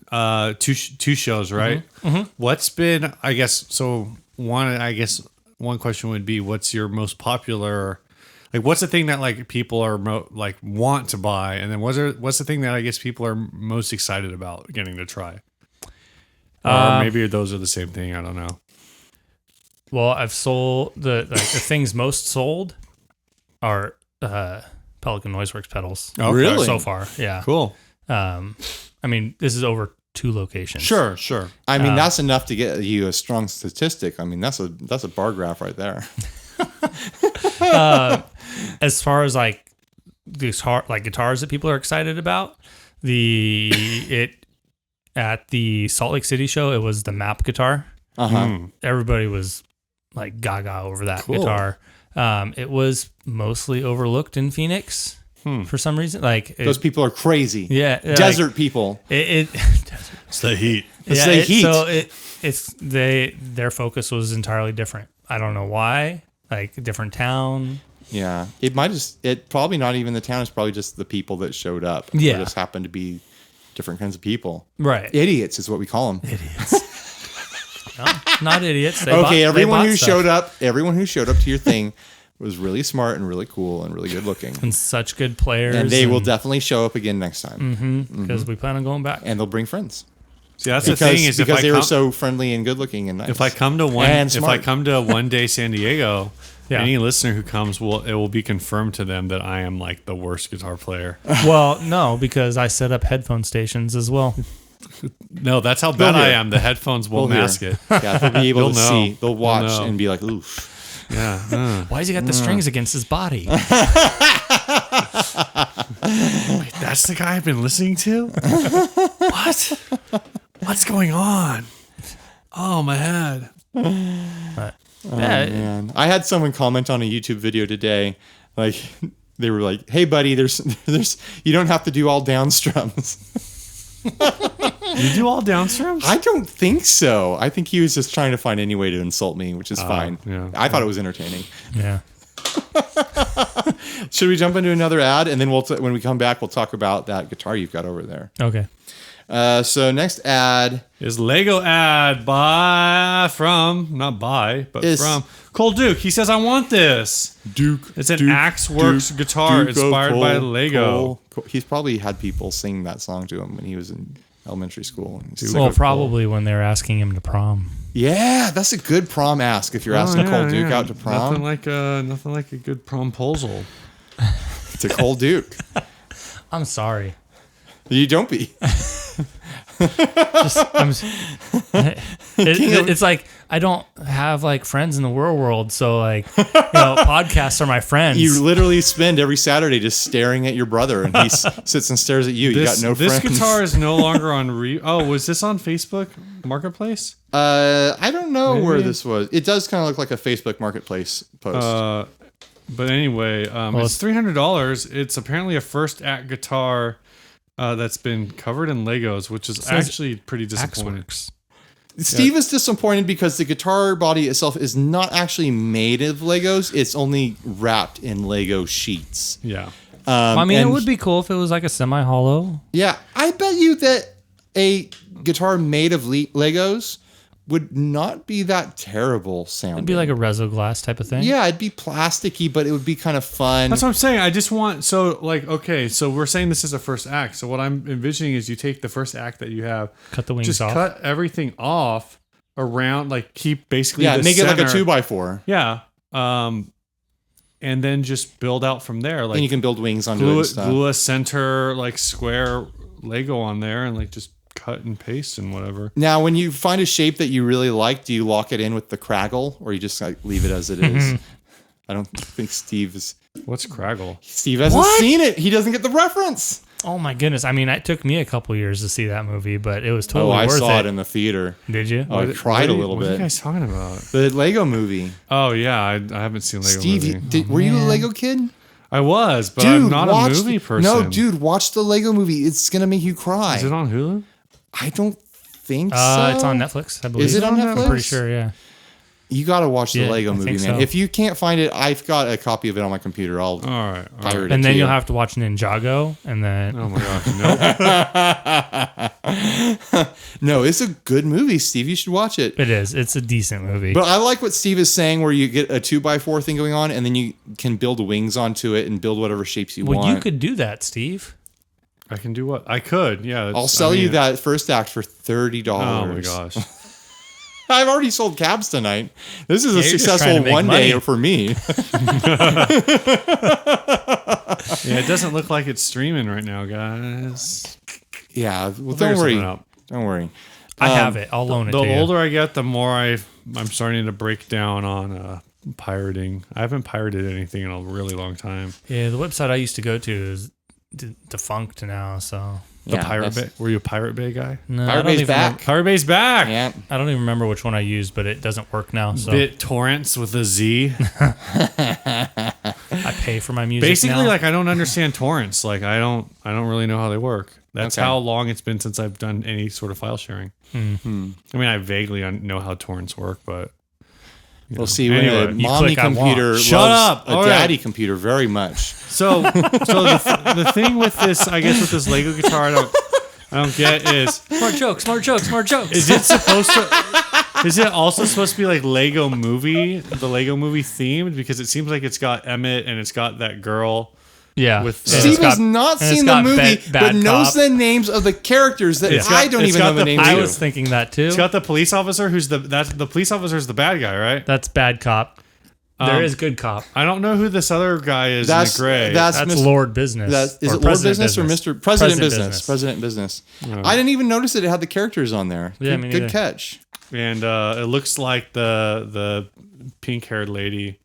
two shows, right? Mm-hmm. What's been, I guess, so one question would be, what's your most popular, like, what's the thing that like people are like want to buy, and then what's the thing that I guess people are most excited about getting to try? Or maybe those are the same thing. I don't know. Well, I've sold the things most sold are Pelican Noiseworks pedals. Okay. Really? So far, yeah. Cool. I mean, this is over 2 locations. Sure. I mean, that's enough to get you a strong statistic. I mean, that's a bar graph right there. As far as like guitars that people are excited about, at the Salt Lake City show, it was the Map guitar. Everybody was like gaga over that guitar. It was mostly overlooked in Phoenix for some reason. Like Those people are crazy. yeah, Desert people. It's the heat. It's the heat. So their focus was entirely different. I don't know why. Like a different town. Yeah. It probably not even the town. It's probably just the people that showed up. Yeah. There just happened to be different kinds of people. Right. Idiots is what we call them. No, not idiots. Everyone who showed up to your thing was really smart and really cool and really good looking. and such good players, And they will definitely show up again next time. because we plan on going back. And they'll bring friends. See, that's the thing is because if they I were come, so friendly and good looking and nice. if I come to One Day San Diego, Yeah. any listener who comes it will be confirmed to them that I am like the worst guitar player. Well, no, because I set up headphone stations as well. No, that's how bad They'll I hear. am. The headphones will They'll hear. mask it. Yeah, they'll be able to They'll see. know. They'll watch They'll know. and be like, oof. Yeah. Why has he got the strings against his body? Wait, that's the guy I've been listening to? What? What's going on? Oh, my head. Yeah, Man, I had someone comment on a YouTube video today, like they were like, "Hey, buddy, there's you don't have to do all down strums." You do all downstrums? I don't think so. I think he was just trying to find any way to insult me, which is fine. yeah. I thought it was entertaining. yeah. Should we jump into another ad, and then when we come back, we'll talk about that guitar you've got over there. Okay. So next ad Is Lego ad from Cole Duke. He says, I want this. Duke. It's an Axeworks guitar inspired by Lego. Cole. He's probably had people sing that song to him when he was in elementary school. Well, probably when they were asking him to prom. Yeah, that's a good prom ask if you're asking Cole Duke out to prom. Nothing like a good promposal. To Cole Duke. I'm sorry. You don't be. It's like I don't have like friends in the real world, so like podcasts are my friends. You literally spend every Saturday just staring at your brother, and he sits and stares at you. You got no friends. This guitar is no longer on. Was this on Facebook Marketplace? I don't know where Maybe. this was. It does kind of look like a Facebook Marketplace post. But anyway, it's $300. It's apparently a first act guitar that's been covered in Legos, which is actually pretty disappointing. Axeworks. Steve is disappointed because the guitar body itself is not actually made of Legos. It's only wrapped in Lego sheets. Yeah. I mean, it and- would be cool if it was like a semi-hollow. Yeah, I bet you that a guitar made of Legos would not be that terrible sounding. It'd be like a reso glass type of thing. Yeah, it'd be plasticky, but it would be kind of fun. That's what I'm saying. I just want, so we're saying this is a first act. So what I'm envisioning is you take the first act that you have, Cut the wings just off. cut everything off around, like keep basically Yeah, the make it like a center. 2x4. Yeah. And then just build out from there. Like And you can build wings onto it and stuff. glue a center like square Lego on there and like just cut and paste and whatever. Now, when you find a shape that you really like, do you lock it in with the craggle, or you just like leave it as it is? I don't think Steve What's Craggle? hasn't seen it. He doesn't get the reference. Oh my goodness! I mean, it took me a couple years to see that movie, but it was totally I worth saw it. it in the theater. Did you? Oh, I cried a little What are you bit. guys talking about? The Lego movie. Oh yeah, I haven't seen Lego Steve, movie. were you a Lego kid? I was, but I'm not a movie person. No, dude, watch the Lego movie. It's gonna make you cry. Is it on Hulu? I don't think so. It's on Netflix, I believe. Is it on Netflix? I'm pretty sure. Yeah. You got to watch the Yeah, Lego I movie, think man. so. If you can't find it, I've got a copy of it on my computer. I'll All right. pirate it. And then to you'll you. have to watch Ninjago, and then Oh my gosh, no. No, it's a good movie, Steve. You should watch it. it is. It's a decent movie. But I like what Steve is saying, where you get a 2x4 thing going on, and then you can build wings onto it and build whatever shapes you well, want. you could do that, Steve. I can do what? I could. Yeah. I'll sell you that first act for $30. Oh my gosh. I've already sold cabs tonight. This is a you're just trying successful to make one day money. for me. Yeah, it doesn't look like it's streaming right now, guys. Yeah, well, Figure don't worry. something out. Don't worry. I have it. I'll loan it The to you. older I get, the more I'm starting to break down on pirating. I haven't pirated anything in a really long time. Yeah, the website I used to go to is defunct now. So The Yeah, Pirate Bay. that's- Were you a Pirate Bay guy? no, Pirate I don't Bay's even back. remember- Pirate Bay's back. Yeah. I don't even remember which one I used, but it doesn't work now. So Bit torrents with a Z. I pay for my music. Basically, now. like I don't understand torrents. Like I don't really know how they work. That's Okay. how long it's been since I've done any sort of file sharing. I mean, I vaguely know how torrents work, but We'll see Anyway, when a you mommy click I want. computer Shut loves up. a All right. daddy computer very much. so the thing with this, I guess, with this Lego guitar, I don't get is smart jokes, smart jokes, smart jokes. is it supposed to? Is it also supposed to be like Lego Movie, the Lego Movie themed? Because it seems like it's got Emmett and it's got that girl. Yeah. With- And Steve it's has got- not and it's seen the got movie, bad but knows cop. the names of the characters that It's I got- don't it's even got know the the- names I of. was thinking that too. It's got the police officer who's the police officer's the bad guy, right? That's bad cop. There is good cop. I don't know who this other guy is That's in the gray. that's That's Mr. Lord Business. Is or it Lord President Business or Mr. President Business? President Business. I didn't even notice that it had the characters on there. Yeah, Good, me good neither. catch. And it looks like the pink-haired lady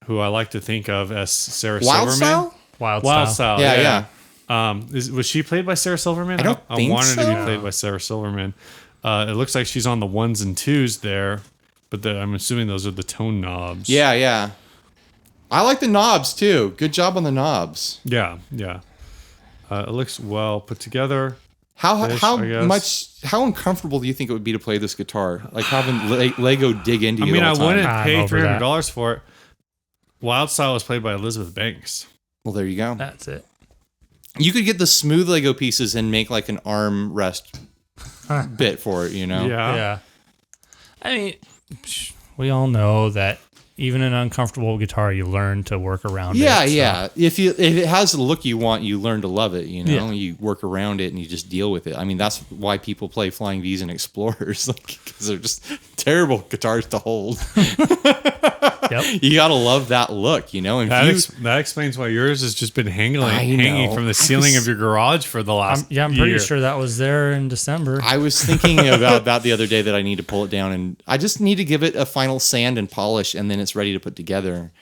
who I like to think of as Sarah Wild Silverman. Style? Wild Wild Style. Style. Yeah, Was she played by Sarah Silverman? I don't think wanted to so. be played by Sarah Silverman. It looks like she's on the ones and twos there, but I'm assuming those are the tone knobs. Yeah, yeah. I like the knobs too. Good job on the knobs. Yeah. It looks well put together. How Fish, I guess. how uncomfortable do you think it would be to play this guitar? Like having Lego dig into I you mean, the I whole time. wouldn't I'm pay over that. $300 for it. Wild Style was played by Elizabeth Banks. Well, there you go. That's it. You could get the smooth Lego pieces and make like an arm rest bit for it, you know? Yeah. I mean, we all know that even an uncomfortable guitar, you learn to work around Yeah, it. so- yeah. If it has the look you want, you learn to love it. You know, Yeah. you work around it and you just deal with it. I mean, that's why people play Flying V's and Explorers, because they're just terrible guitars to hold. Yep. You gotta love that look, you know. And That explains why yours has just been hanging know. from the ceiling of your garage for the last I'm pretty year. sure that was there in December. I was thinking about that the other day, that I need to pull it down and I just need to give it a final sand and polish, and then it's ready to put together.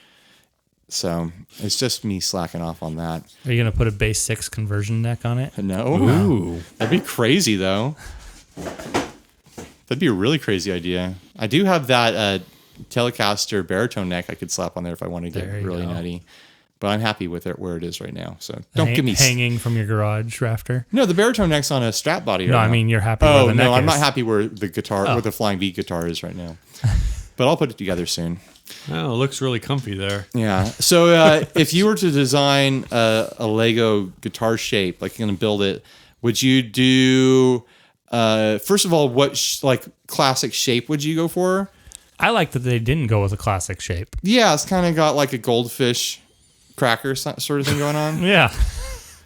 So it's just me slacking off on that. Are you going to put a bass 6 conversion neck on it? No, Ooh. that'd be crazy though. That'd be a really crazy idea. I do have that Telecaster baritone neck I could slap on there if I want to get There you really go. nutty. But I'm happy with it where it is right now. So don't give me hanging from your garage rafter. No, the baritone neck's on a strap body. No, right I now. mean you're happy. where Oh the neck no, I'm is. not happy where the guitar, where the Flying V guitar is right now. But I'll put it together soon. Oh, it looks really comfy there. Yeah. So if you were to design a Lego guitar shape, like you're gonna build it, would you do? First of all, what like classic shape would you go for? I like that they didn't go with a classic shape. Yeah, it's kind of got like a goldfish cracker sort of thing going on. Yeah.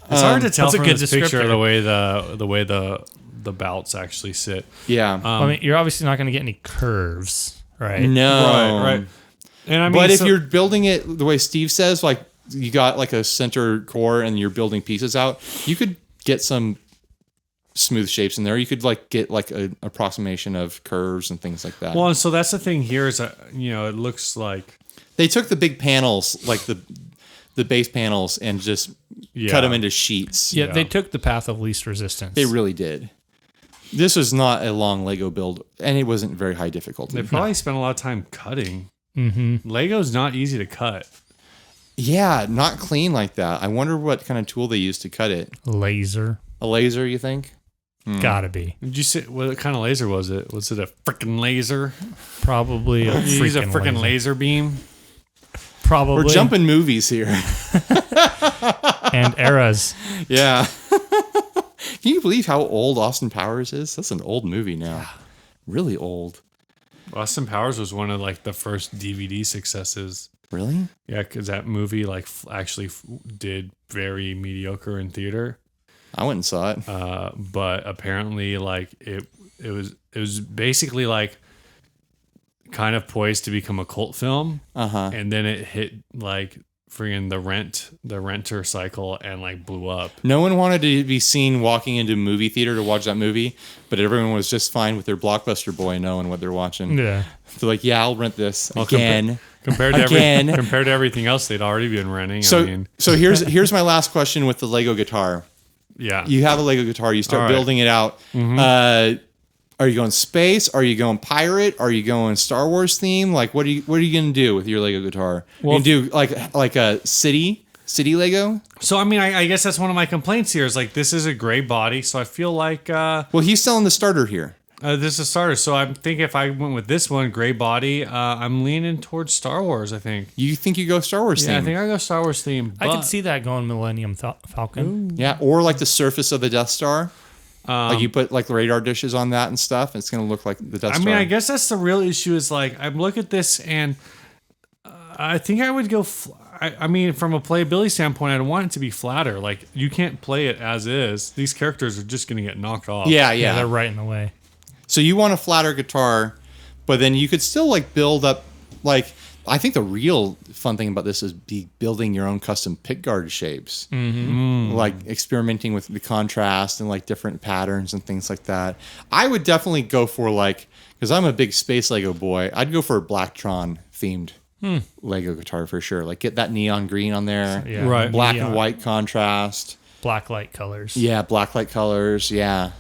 It's hard to tell that's a from good this picture descriptor. the way the bouts actually sit. Yeah. I mean, you're obviously not going to get any curves, right? No. Right. And I mean, But if so- you're building it the way Steve says, like you got like a center core and you're building pieces out, you could get some smooth shapes in there. You could like get like an approximation of curves and things like that. well, and so that's the thing here is that, it looks like They took the big panels, like the base panels, and just cut them into sheets. Yeah, they took the path of least resistance. They really did. This was not a long Lego build, and it wasn't very high difficulty. They probably spent a lot of time cutting. Lego's not easy to cut. Yeah, not clean like that. I wonder what kind of tool they used to cut it. Laser. A laser, you think? Gotta be. Did you say what kind of laser was it? Was it a freaking laser? Probably a Use a freaking freaking laser. laser beam. Probably. We're jumping movies here. And eras. Yeah. Can you believe how old Austin Powers is? That's an old movie now. Really old. Austin Powers was one of like the first DVD successes. Really? Yeah, because that movie like actually did very mediocre in theater. I went and saw it. But apparently like it was basically like kind of poised to become a cult film. And then it hit like friggin' the renter cycle and like blew up. No one wanted to be seen walking into a movie theater to watch that movie, but everyone was just fine with their Blockbuster boy knowing what they're watching. Yeah. They're like, yeah, I'll rent this again. Compared to everything else they'd already been renting. So here's my last question with the Lego guitar. Yeah. You have a Lego guitar, you start building it out. Are you going space? Are you going pirate? Are you going Star Wars theme? Like, what are you going to do with your Lego guitar? Well, you do like a city Lego? So I mean, I guess that's one of my complaints here is like this is a gray body, so I feel like Well, he's selling the starter here. this is a starter. So I'm thinking if I went with this one, gray body, I'm leaning towards Star Wars. I think. You think you go Star Wars theme? Yeah, I think I go Star Wars theme. I could see that going Millennium Falcon. Yeah, or like the surface of the Death Star. Like you put like radar dishes on that and stuff, and it's going to look like the Death Star. I mean, I guess that's the real issue is like, I look at this and I think I would go, I mean, from a playability standpoint, I'd want it to be flatter. Like you can't play it as is. These characters are just going to get knocked off. Yeah. They're right in the way. So you want a flatter guitar, but then you could still like build up like, I think the real fun thing about this is building your own custom pickguard shapes, like experimenting with the contrast and like different patterns and things like that. I would definitely go for like, because I'm a big space Lego boy, I'd go for a Blacktron themed Lego guitar for sure. Like get that neon green on there, Yeah. Right. black Neon. and white contrast. Black light colors. Yeah, black light colors. Yeah.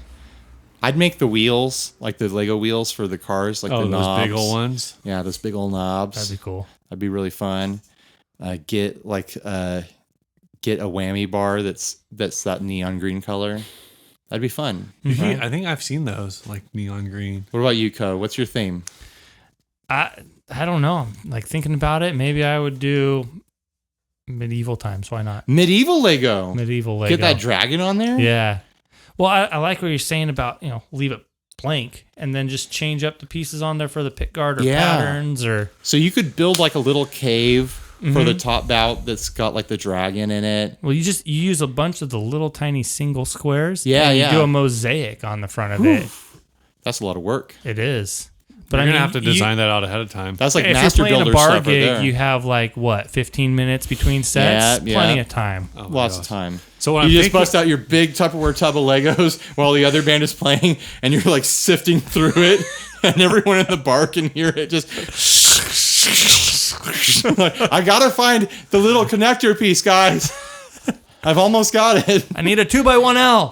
I'd make the wheels, like the Lego wheels for the cars, like the those knobs. big old ones. Yeah, those big old knobs. That'd be cool. That'd be really fun. Get a whammy bar that's that neon green color. That'd be fun. Right? I think I've seen those like neon green. What about you, Co? What's your theme? I don't know. Like thinking about it, maybe I would do medieval times. Why not? Medieval Lego. Medieval Lego. Get that dragon on there? Yeah. Well, I like what you're saying about, leave it blank and then just change up the pieces on there for the pickguard or patterns or. So you could build like a little cave for the top bout that's got like the dragon in it. Well, you use a bunch of the little tiny single squares. Yeah, and you yeah. do a mosaic on the front of it. That's a lot of work. It is. But You're going to have to design that out ahead of time. That's like if master you're playing builder a bar stuff right gig, there. you have like 15 minutes between sets. Yeah, Plenty yeah. of time. Oh my Lots gosh. of time. So what you I'm just thinking- bust out your big Tupperware tub of Legos while the other band is playing, and you're like sifting through it, and everyone in the bar can hear it just. Like, I gotta find the little connector piece, guys. I've almost got it. I need a 2x1L.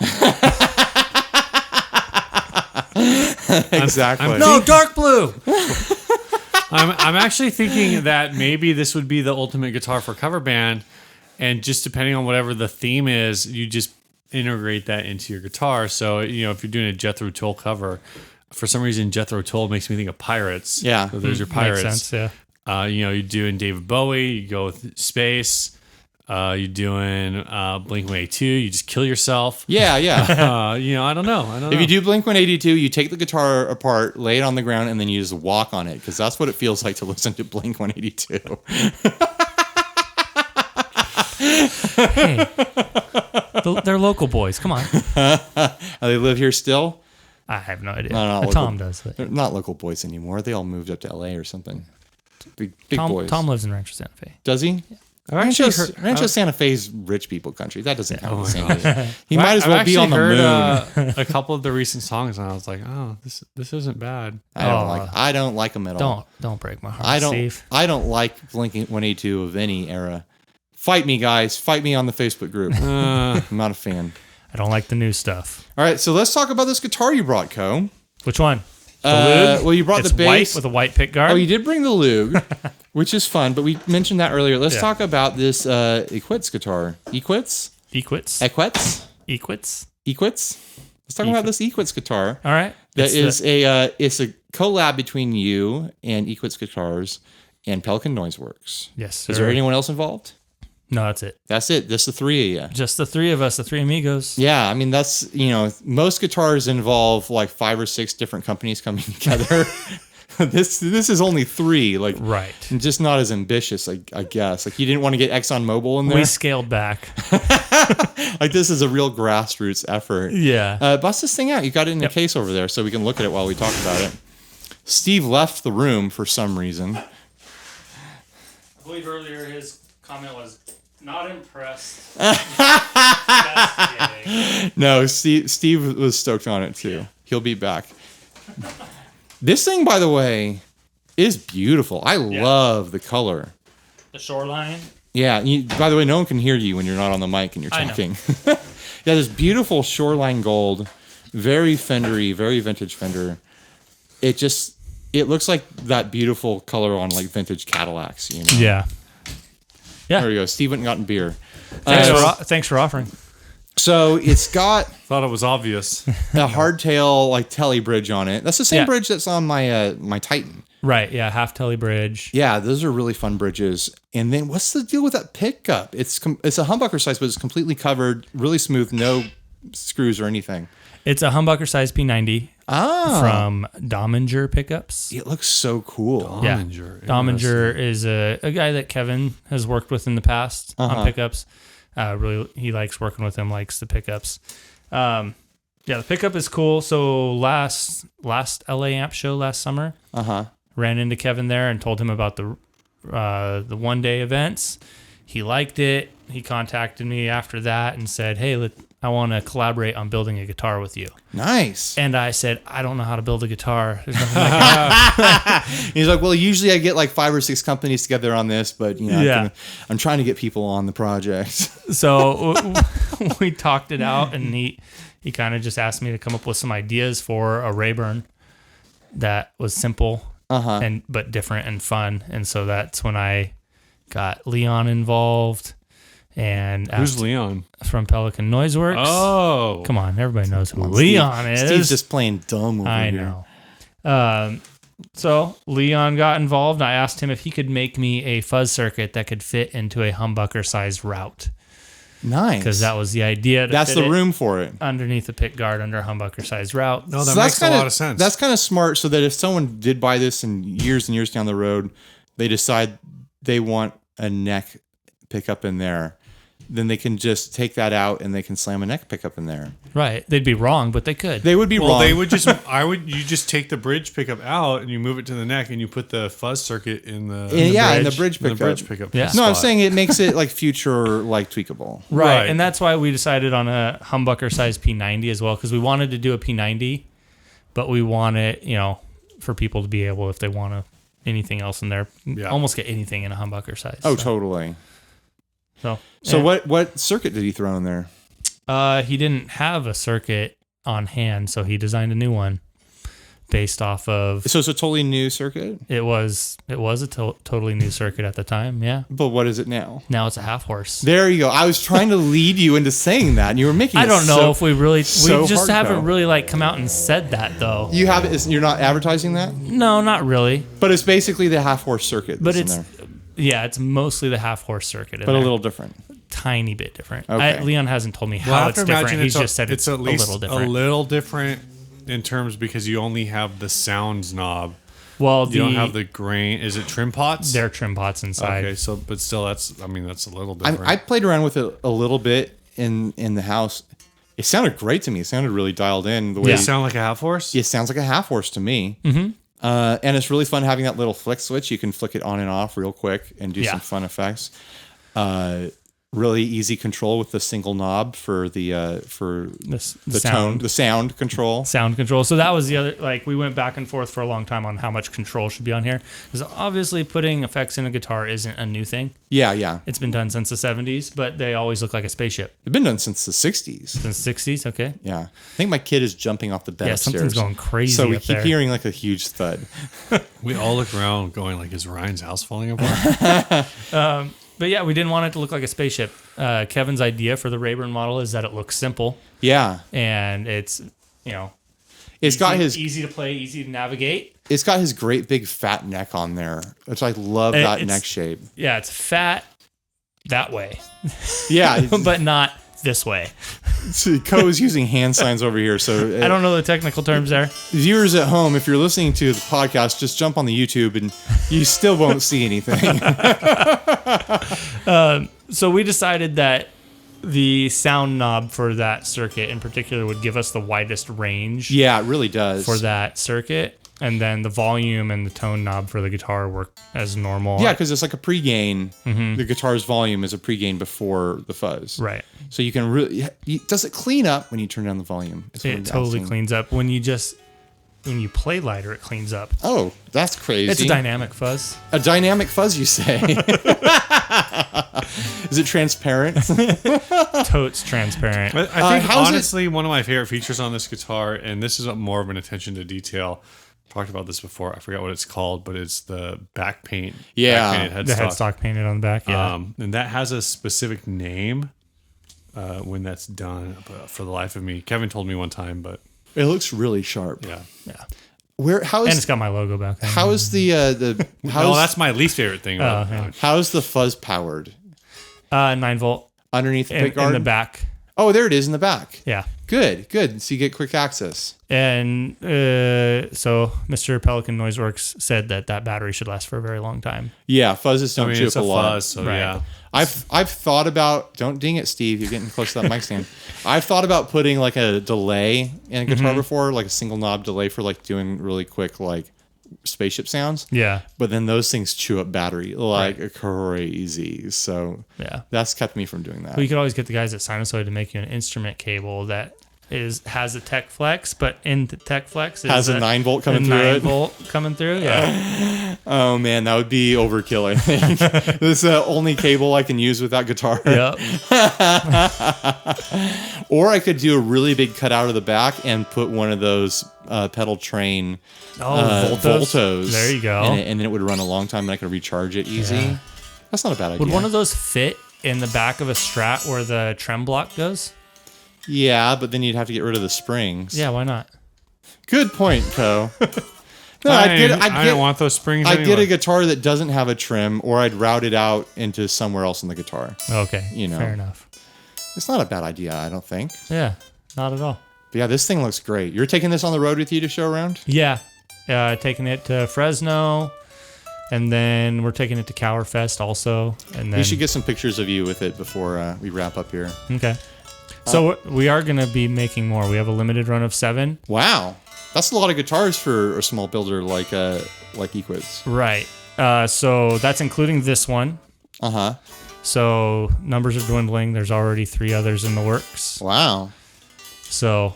Exactly. No, dark blue. I'm actually thinking that maybe this would be the ultimate guitar for cover band, and just depending on whatever the theme is, you just integrate that into your guitar. So if you're doing a Jethro Tull cover, for some reason Jethro Tull makes me think of pirates. Yeah. So there's your pirates. Makes sense, yeah. You're doing David Bowie, you go with space. You're doing Blink-182, you just kill yourself. Yeah. I don't know. If you do Blink-182, you take the guitar apart, lay it on the ground, and then you just walk on it, because that's what it feels like to listen to Blink-182. Hey, they're local boys. Come on. They live here still? I have no idea. No, local. Tom does. But They're not local boys anymore. They all moved up to LA or something. Big boys. Tom lives in Rancho Santa Fe. Does he? Rancho Santa Fe's rich people country. That doesn't count the same. He might as well be on the moon. A couple of the recent songs, and I was like, "Oh, this isn't bad." I don't like them at all. Don't break my heart, Steve. I don't like Blink-182 of any era. Fight me, guys. Fight me on the Facebook group. I'm not a fan. I don't like the new stuff. All right, so let's talk about this guitar you brought, Co. Which one? The Lug? Well, you brought It's the bass. white with a white pick guard. Oh, you did bring the Lug, which is fun, but we mentioned that earlier. Let's talk about this Equitz guitar. Equitz? Equitz. Equitz? Equitz. Equitz? Let's talk about this Equitz guitar. All right. That is it's a collab between you and Equitz Guitars and Pelican Noiseworks. Yes. Is sir. there anyone else involved? No, that's it. That's it. Just the three of you. Just the three of us, the three amigos. Yeah, I mean that's most guitars involve like 5 or 6 different companies coming together. This is only 3, like Right. just not as ambitious, I guess. Like you didn't want to get ExxonMobil in there. We scaled back. Like this is a real grassroots effort. Yeah. Bust this thing out. You got it in a case over there, so we can look at it while we talk about it. Steve left the room for some reason. I believe earlier his comment was not impressed. Just kidding. No, Steve was stoked on it too. He'll be back. This thing, by the way, is beautiful. I love the color. The shoreline. Yeah. By the way, no one can hear you when you're not on the mic and you're I know. talking. Yeah, this beautiful shoreline gold, very Fendery, very vintage Fender. It looks like that beautiful color on like vintage Cadillacs. Yeah. Yeah. There we go. Steve went and gotten beer. Thanks for offering. So it's got Thought it was obvious. a hardtail like telly bridge on it. That's the same Yeah. bridge that's on my my Titan. Right. Yeah. Half telly bridge. Yeah, those are really fun bridges. And then what's the deal with that pickup? It's a humbucker size, but it's completely covered, really smooth, no screws or anything. It's a humbucker size P90 Ah, from Dominger pickups. it looks so cool. Dominger. Dominger is a guy that Kevin has worked with in the past on pickups. Really, he likes working with him, likes the pickups. Yeah, the pickup is cool. So last LA Amp show last summer, ran into Kevin there and told him about the one day events. He liked it. He contacted me after that and said, "Hey, I want to collaborate on building a guitar with you." Nice. And I said, "I don't know how to build a guitar. There's nothing I can." He's like, well, usually I get like 5 or 6 companies together on this, but Yeah. I'm trying to get people on the project. So we talked it out, and he kind of just asked me to come up with some ideas for a Rayburn that was simple but different and fun. And so that's when I got Leon involved and Who's asked Leon? from Pelican Noiseworks. Oh. Come on, everybody knows who Leon is. Steve's just playing dumb over I here. know. So Leon got involved. I asked him if he could make me a fuzz circuit that could fit into a humbucker size route, Nice. because that was the idea. That's the room for it. underneath the pick guard under a humbucker size route. No, that So makes a lot of sense. That's kind of smart, so that if someone did buy this and years down the road, they decide they want a neck pickup in there, then they can just take that out and they can slam a neck pickup in there. Right. They'd be wrong, but they could. They would be well, wrong. they would just. You just take the bridge pickup out and you move it to the neck and you put the fuzz circuit in the in the bridge in pickup. the bridge pickup. Yeah. No, I'm spot. saying it makes it like future like tweakable. Right. Right. And that's why we decided on a humbucker size P90 as well, because we wanted to do a P90, but we want it, for people to be able, if they want anything else in there, almost get anything in a humbucker size. Oh, totally. So What circuit did he throw in there? he didn't have a circuit on hand, so he designed a new one based off of. So it's a totally new circuit? It was a totally new circuit at the time. Yeah. But what is it now? Now it's a half horse. There you go. I was trying to lead you into saying that, and you were making. I don't know if we really. so we just hardcore. haven't really come out and said that though. You have it. You're not advertising that, No, not really. but it's basically the half horse circuit. But That's it's in there, it's mostly the half horse circuit. but a little different. tiny bit different. Okay. Leon hasn't told me Well, I how have it's to different. imagine He's just said it's at least a little different. A little different in terms because you only have the sounds knob. Well, You don't have the grain. Is it trim pots? They're trim pots inside. Okay, so but still, that's a little different. I played around with it a little bit in the house. It sounded great to me. It sounded really dialed in. The way Does it sound like a half horse? it sounds like a half horse to me. Mm-hmm. And it's really fun having that little flick switch. You can flick it on and off real quick and do some fun effects. really easy control with the single knob for the sound control. Sound control. So that was the other, like, we went back and forth for a long time on how much control should be on here. Because obviously putting effects in a guitar isn't a new thing. Yeah. It's been done since the 70s, but they always look like a spaceship. It's been done since the 60s. Since the 60s, okay. Yeah. I think my kid is jumping off the bed upstairs. Something's going crazy So we up keep there. hearing like a huge thud. We all look around going like, is Ryan's house falling apart? But yeah, we didn't want it to look like a spaceship. Kevin's idea for the Rayburn model is that it looks simple. Yeah. And it's, It's got his easy to play, easy to navigate. It's got his great big fat neck on there, which I love that neck shape. Yeah, it's fat that way. Yeah. But not this way. See, Coe is using hand signs over here, so I don't know the technical terms there. viewers at home, if you're listening to the podcast, just jump on the YouTube and you still won't see anything. So we decided that the sound knob for that circuit in particular would give us the widest range. Yeah, it really does. For that circuit. And then the volume and the tone knob for the guitar work as normal. Yeah, because it's like a pre-gain. Mm-hmm. The guitar's volume is a pre-gain before the fuzz. Right. So you can really... Does it clean up when you turn down the volume? It totally cleans up. When you play lighter, it cleans up. Oh, that's crazy. It's a dynamic fuzz. A dynamic fuzz, you say? Is it transparent? Totes transparent. I think honestly, one of my favorite features on this guitar, and this is more of an attention to detail. Talked about this before. I forgot what it's called, but it's the back paint. Yeah, back-painted the headstock painted on the back. Yeah, and that has a specific name when that's done. But for the life of me, Kevin told me one time, but it looks really sharp. Yeah. And it's got my logo back there. How is that's my least favorite thing. How is the fuzz powered? 9-volt underneath the pickguard in the back. Oh, there it is in the back. Yeah. Good. So you get quick access. And so Mr. Pelican Noiseworks said that battery should last for a very long time. Yeah, fuzzes don't chew up a lot. Fuzz, so right. Yeah. I've thought about, don't ding it, Steve. You're getting close to that mic stand. I've thought about putting like a delay in a guitar before, like a single knob delay for like doing really quick like spaceship sounds. Yeah. But then those things chew up battery like crazy. So yeah, that's kept me from doing that. Well, you could always get the guys at Sinasoid to make you an instrument cable that has a Tech Flex, but in the Tech Flex has a 9-volt coming through. 9-volt coming through. Yeah. Oh man, that would be overkill. I think this is the only cable I can use with that guitar. Yep. Or I could do a really big cutout of the back and put one of those pedal train Voltos. There you go. And then it would run a long time, and I could recharge it easy. Yeah. That's not a bad idea. Would one of those fit in the back of a Strat where the trem block goes? Yeah, but then you'd have to get rid of the springs. Yeah, why not? Good point, Coe. No, I don't want those springs. I'd get a guitar that doesn't have a trim, or I'd route it out into somewhere else in the guitar. Okay, fair enough. It's not a bad idea, I don't think. Yeah, not at all. But yeah, this thing looks great. You're taking this on the road with you to show around? Yeah, taking it to Fresno, and then we're taking it to Cowerfest also. And then we should get some pictures of you with it before we wrap up here. Okay. So we are going to be making more. We have a limited run of 7. Wow. That's a lot of guitars for a small builder like Equids. Right. So that's including this one. Uh-huh. So numbers are dwindling. There's already 3 others in the works. Wow. So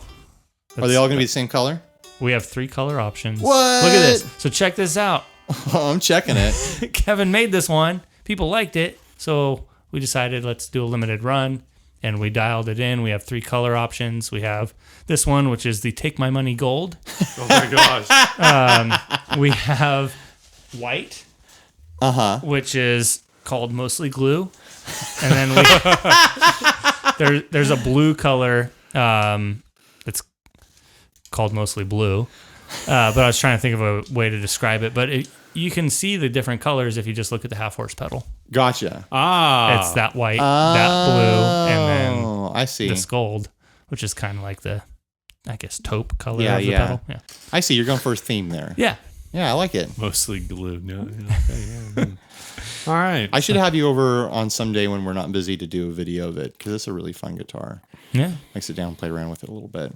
are they all going to be the same color? We have 3 color options. What? Look at this. So check this out. Oh, I'm checking it. Kevin made this one. People liked it. So we decided let's do a limited run. And we dialed it in. We have 3 color options. We have this one, which is the Take My Money Gold. Oh my gosh. We have white, which is called Mostly Glue. And then there's a blue color that's called Mostly Blue. But I was trying to think of a way to describe it. But you can see the different colors if you just look at the half horse pedal. Gotcha. It's that white, that blue, and then I see this gold, which is kind of like the, I guess, taupe color of the pedal. Yeah. I see. You're going for a theme there. Yeah. Yeah, I like it. Mostly glue. No, yeah. All right. I should have you over on some day when we're not busy to do a video of it, because it's a really fun guitar. Yeah. I sit down and play around with it a little bit.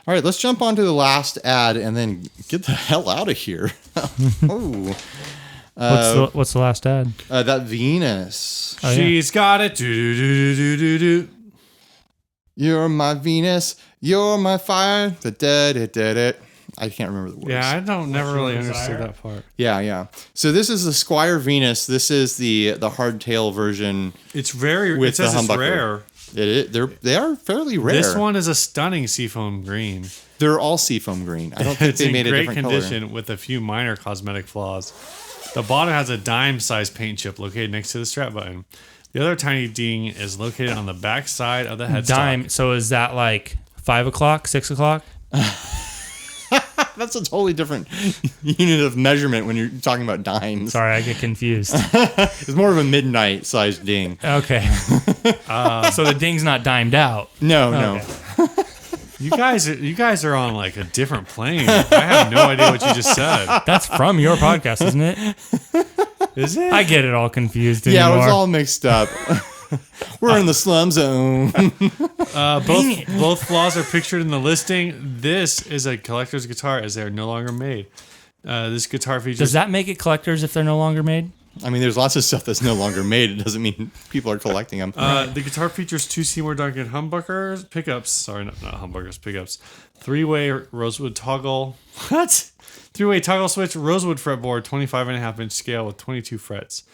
All right, let's jump on to the last ad and then get the hell out of here. Oh. What's the last ad? That Venus. Oh, yeah. She's got it. Do do do do do do. You're my Venus. You're my fire. Da, da, da, da, da. I can't remember the words. Yeah, I never really Desire? understood that part. Yeah. So this is the Squier Venus. This is the hardtail version. It's very. With It says the it's humbucker. rare. They are fairly rare. This one is a stunning seafoam green. They're all seafoam green. I don't think It's they in made a great different condition color. with a few minor cosmetic flaws. The bottom has a dime-sized paint chip located next to the strap button. The other tiny ding is located on the back side of the headstock. Dime. So is that like 5 o'clock, 6 o'clock? That's a totally different unit of measurement when you're talking about dimes. Sorry, I get confused. It's more of a midnight sized ding. Okay. So the ding's not dimed out. No. Okay. You guys are on like a different plane. I have no idea what you just said. That's from your podcast, isn't it? Is it? I get it all confused Yeah, anymore. it was all mixed up. We're in the slum zone. Both flaws are pictured in the listing. This is a collector's guitar as they are no longer made. This guitar features. Does that make it collectors if they're no longer made? I mean, there's lots of stuff that's no longer made. It doesn't mean people are collecting them. The guitar features two Seymour Duncan humbuckers, pickups. Sorry, not humbuckers, pickups. Three-way rosewood toggle. What? Three-way toggle switch, rosewood fretboard, 25.5-inch scale with 22 frets.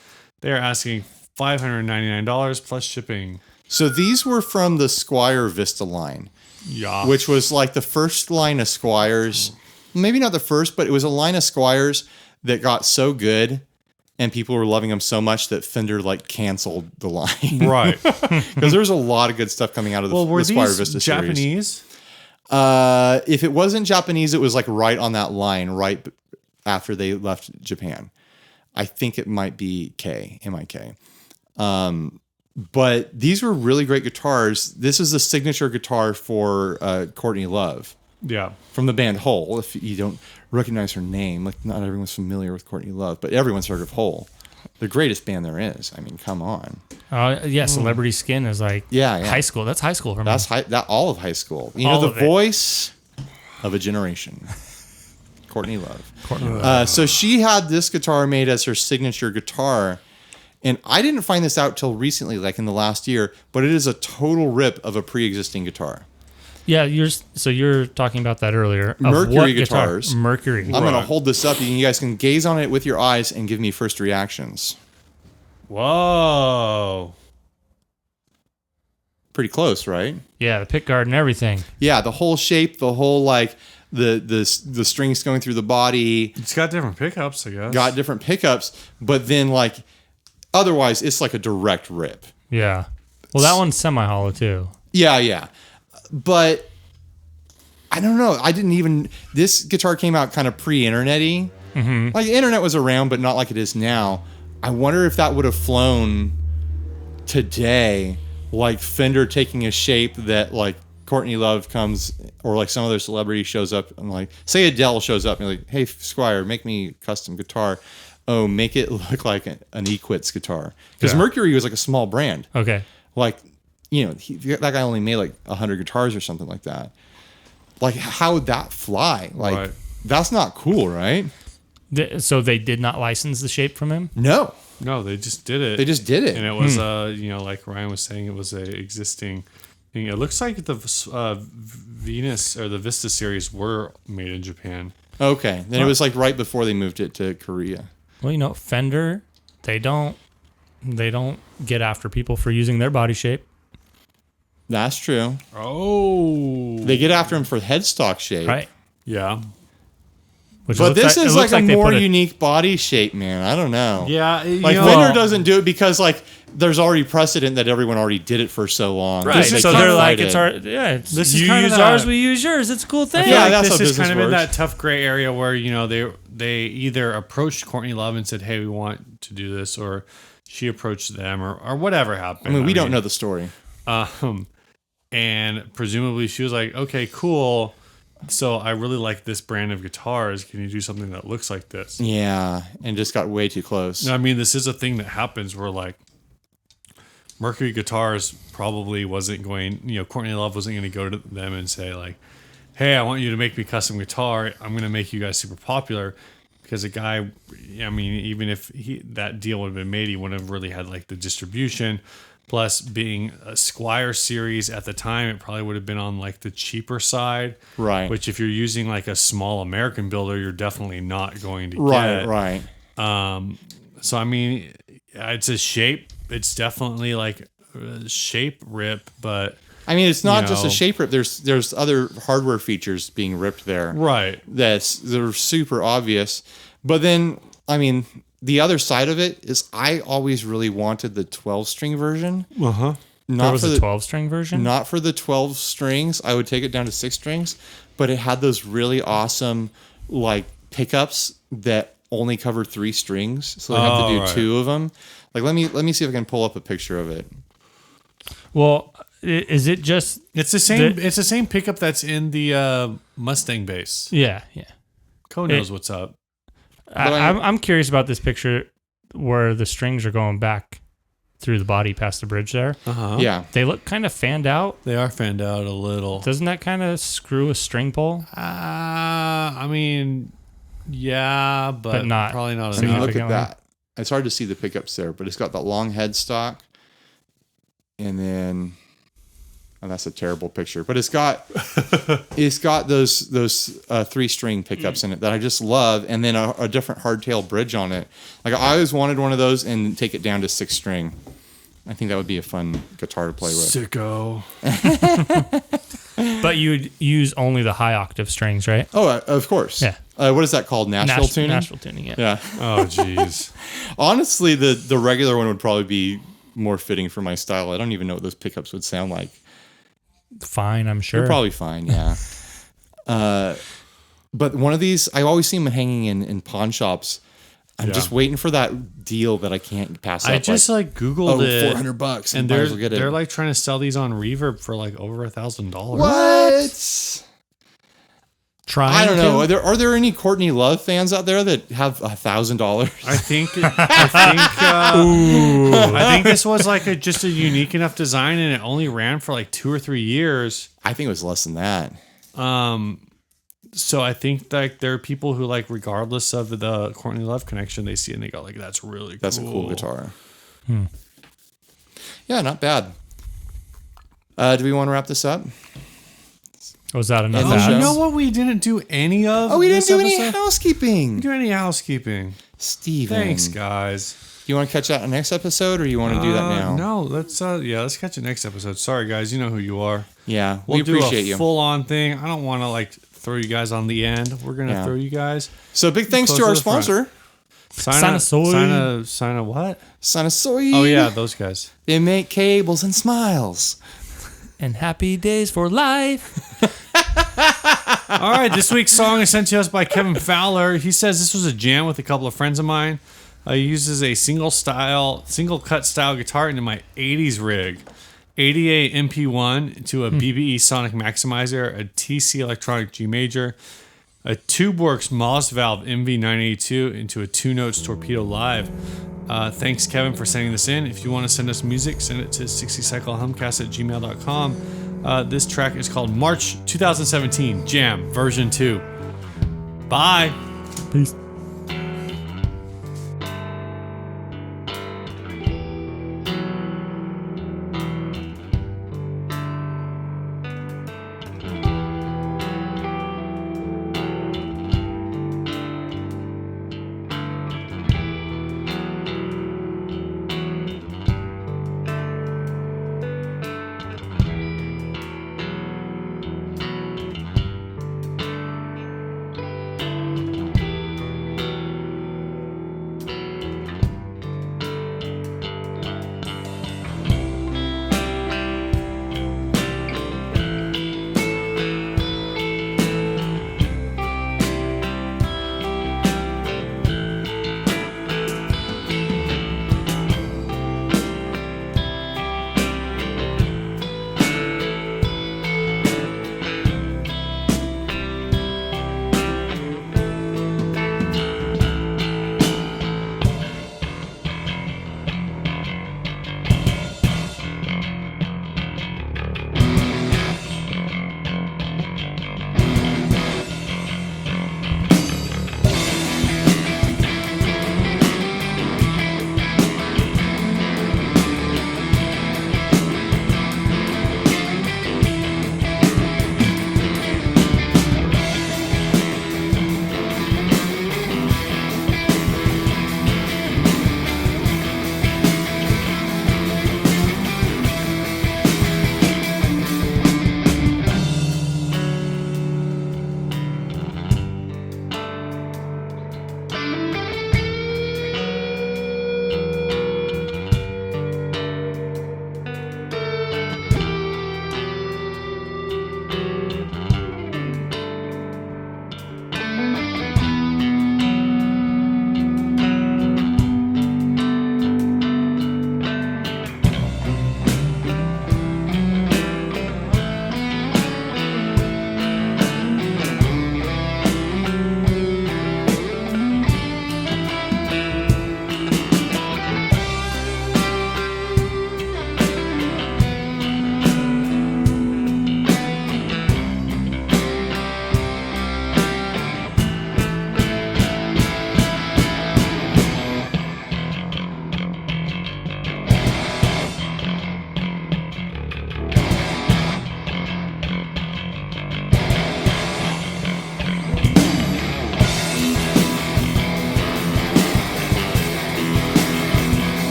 They are asking $599 plus shipping. So these were from the Squier Vista line, Yeah. which was like the first line of Squiers. Maybe not the first, but it was a line of Squiers that got so good and people were loving them so much that Fender like canceled the line. Right. Because there's a lot of good stuff coming out of the Were Squier these Vista series. Japanese? If it wasn't Japanese, it was like right on that line, right after they left Japan. I think it might be MIK. But these were really great guitars. This is the signature guitar for Courtney Love Yeah. from the band Hole. If you don't recognize her name, like not everyone's familiar with Courtney Love, but everyone's heard of Hole. The greatest band there is. I mean, come on. Yeah, Celebrity Skin is like Yeah. high school. That's high school for me. That's that all of high school. You All know, of the it. voice of a generation. Courtney Love. So she had this guitar made as her signature guitar. And I didn't find this out till recently, like in the last year, but it is a total rip of a pre-existing guitar. Yeah, you're talking about that earlier. Of Mercury what guitar? guitars. Mercury. I'm going to hold this up. You guys can gaze on it with your eyes and give me first reactions. Whoa. Pretty close, right? Yeah, the pick guard and everything. Yeah, the whole shape, the whole like the strings going through the body, It's got different pickups, I guess. got different pickups, but then like otherwise it's like a direct rip. Yeah. Well, that one's semi-hollow too. Yeah. But I don't know. This guitar came out kind of pre-internet-y. Mm-hmm. Like the internet was around, but not like it is now. I wonder if that would have flown today, like Fender taking a shape that like Courtney Love comes or like some other celebrity shows up and like, say Adele shows up and like, hey, Squier, make me a custom guitar. Oh, make it look like an Equitz guitar. Because Yeah. Mercury was like a small brand. Okay. Like, you know, that guy only made like 100 guitars or something like that. Like, how would that fly? Like, Right. that's not cool, right? So they did not license the shape from him? No, No, they just did it. they just did it. And it was, like Ryan was saying, it was a existing thing. It looks like the Venus or the Vista series were made in Japan. Okay, then it was like right before they moved it to Korea. Well, Fender, they don't get after people for using their body shape. That's true. Oh. They get after him for headstock shape. Right. Yeah. Which But looks this it is looks like a they more put unique body shape, man. I don't know. Yeah. Like Fender doesn't do it because like there's already precedent that everyone already did it for so long. Right. They So can't they're like, fight it's it. our, yeah, it's, This is you kind of use that- ours, we use yours. It's a cool thing. Yeah, Like that's this how is business kind of in works. that tough gray area where they either approached Courtney Love and said, "Hey, we want to do this," or she approached them, or whatever happened. I mean, we don't know the story. And presumably she was like, "Okay, cool. So I really like this brand of guitars. Can you do something that looks like this?" Yeah, and just got way too close. I mean, this is a thing that happens where like Mercury Guitars probably wasn't going. Courtney Love wasn't going to go to them and say like, "Hey, I want you to make me a custom guitar. I'm going to make you guys super popular." because a guy, I mean, even if that deal would have been made, he wouldn't have really had like the distribution. Plus, being a Squier series at the time, it probably would have been on like the cheaper side. Right. Which, if you're using like a small American builder, you're definitely not going to Right, get. right. So, I mean, it's a shape. It's definitely like a shape rip, but. I mean, it's not just a know. shape rip. There's other hardware features being ripped there. Right. They're super obvious. But then, I mean, the other side of it is I always really wanted the 12-string version. Uh-huh. There was a 12-string version? Not for the 12 strings. I would take it down to 6 strings. But it had those really awesome, like, pickups that only cover 3 strings. So they have to do 2 of them. Like, let me see if I can pull up a picture of it. Well, is it just... It's the same. It's the same pickup that's in the Mustang bass. Yeah, yeah. Coe knows what's up. I'm curious about this picture where the strings are going back through the body past the bridge there. Uh-huh. Yeah. They look kind of fanned out. They are fanned out a little. Doesn't that kind of screw a string pull? I mean, yeah, but not. probably not I mean, enough. look at significantly. that. It's hard to see the pickups there, but it's got that long headstock. And then... Oh, that's a terrible picture, but it's got those 3-string pickups in it that I just love, and then a different hardtail bridge on it. Like I always wanted one of those and take it down to 6-string. I think that would be a fun guitar to play with. Sicko. But you would use only the high octave strings, right? Oh, of course. Yeah. What is that called? Nashville tuning. Nashville tuning. Yeah. Yeah. Oh, jeez. Honestly, the regular one would probably be more fitting for my style. I don't even know what those pickups would sound like. Fine, I'm sure. They're probably fine, yeah. But one of these, I always see them hanging in pawn shops. I'm just waiting for that deal that I can't pass up. I just like Googled it. $400 and might as well get it. they're like trying to sell these on Reverb for like over $1,000. What? Trying I don't know. to? Are there any Courtney Love fans out there that have $1,000? I think this was like just a unique enough design, and it only ran for like 2 or 3 years. I think it was less than that. So I think like there are people who like, regardless of the Courtney Love connection, they see it and they go like, "That's really cool. That's a cool guitar." Yeah, not bad. Do we want to wrap this up? Was that enough? And the ads? show? You know what? We didn't do any of. Oh, we didn't this do any episode? housekeeping. Do any housekeeping? Steven. Thanks, guys. You want to catch that in the next episode, or you want to do that now? No, let's catch it next episode. Sorry, guys, you know who you are. Yeah, We'll we appreciate do a you. full-on thing. I don't want to like throw you guys on the end. We're gonna throw you guys. So big thanks Close to to our the front. sponsor, Sinasoid. Sign what? Sinasoid. Oh yeah, those guys. They make cables and smiles. And happy days for life. All right, this week's song is sent to us by Kevin Fowler. He says this was a jam with a couple of friends of mine. He uses a single cut style guitar into my 80s rig. 88 MP1 to a BBE Sonic Maximizer, a TC Electronic G Major, a TubeWorks Moss Valve MV982 into a 2-Notes Torpedo Live. Thanks, Kevin, for sending this in. If you want to send us music, send it to 60cyclehumcast@gmail.com. This track is called March 2017 Jam version 2. Bye. Peace.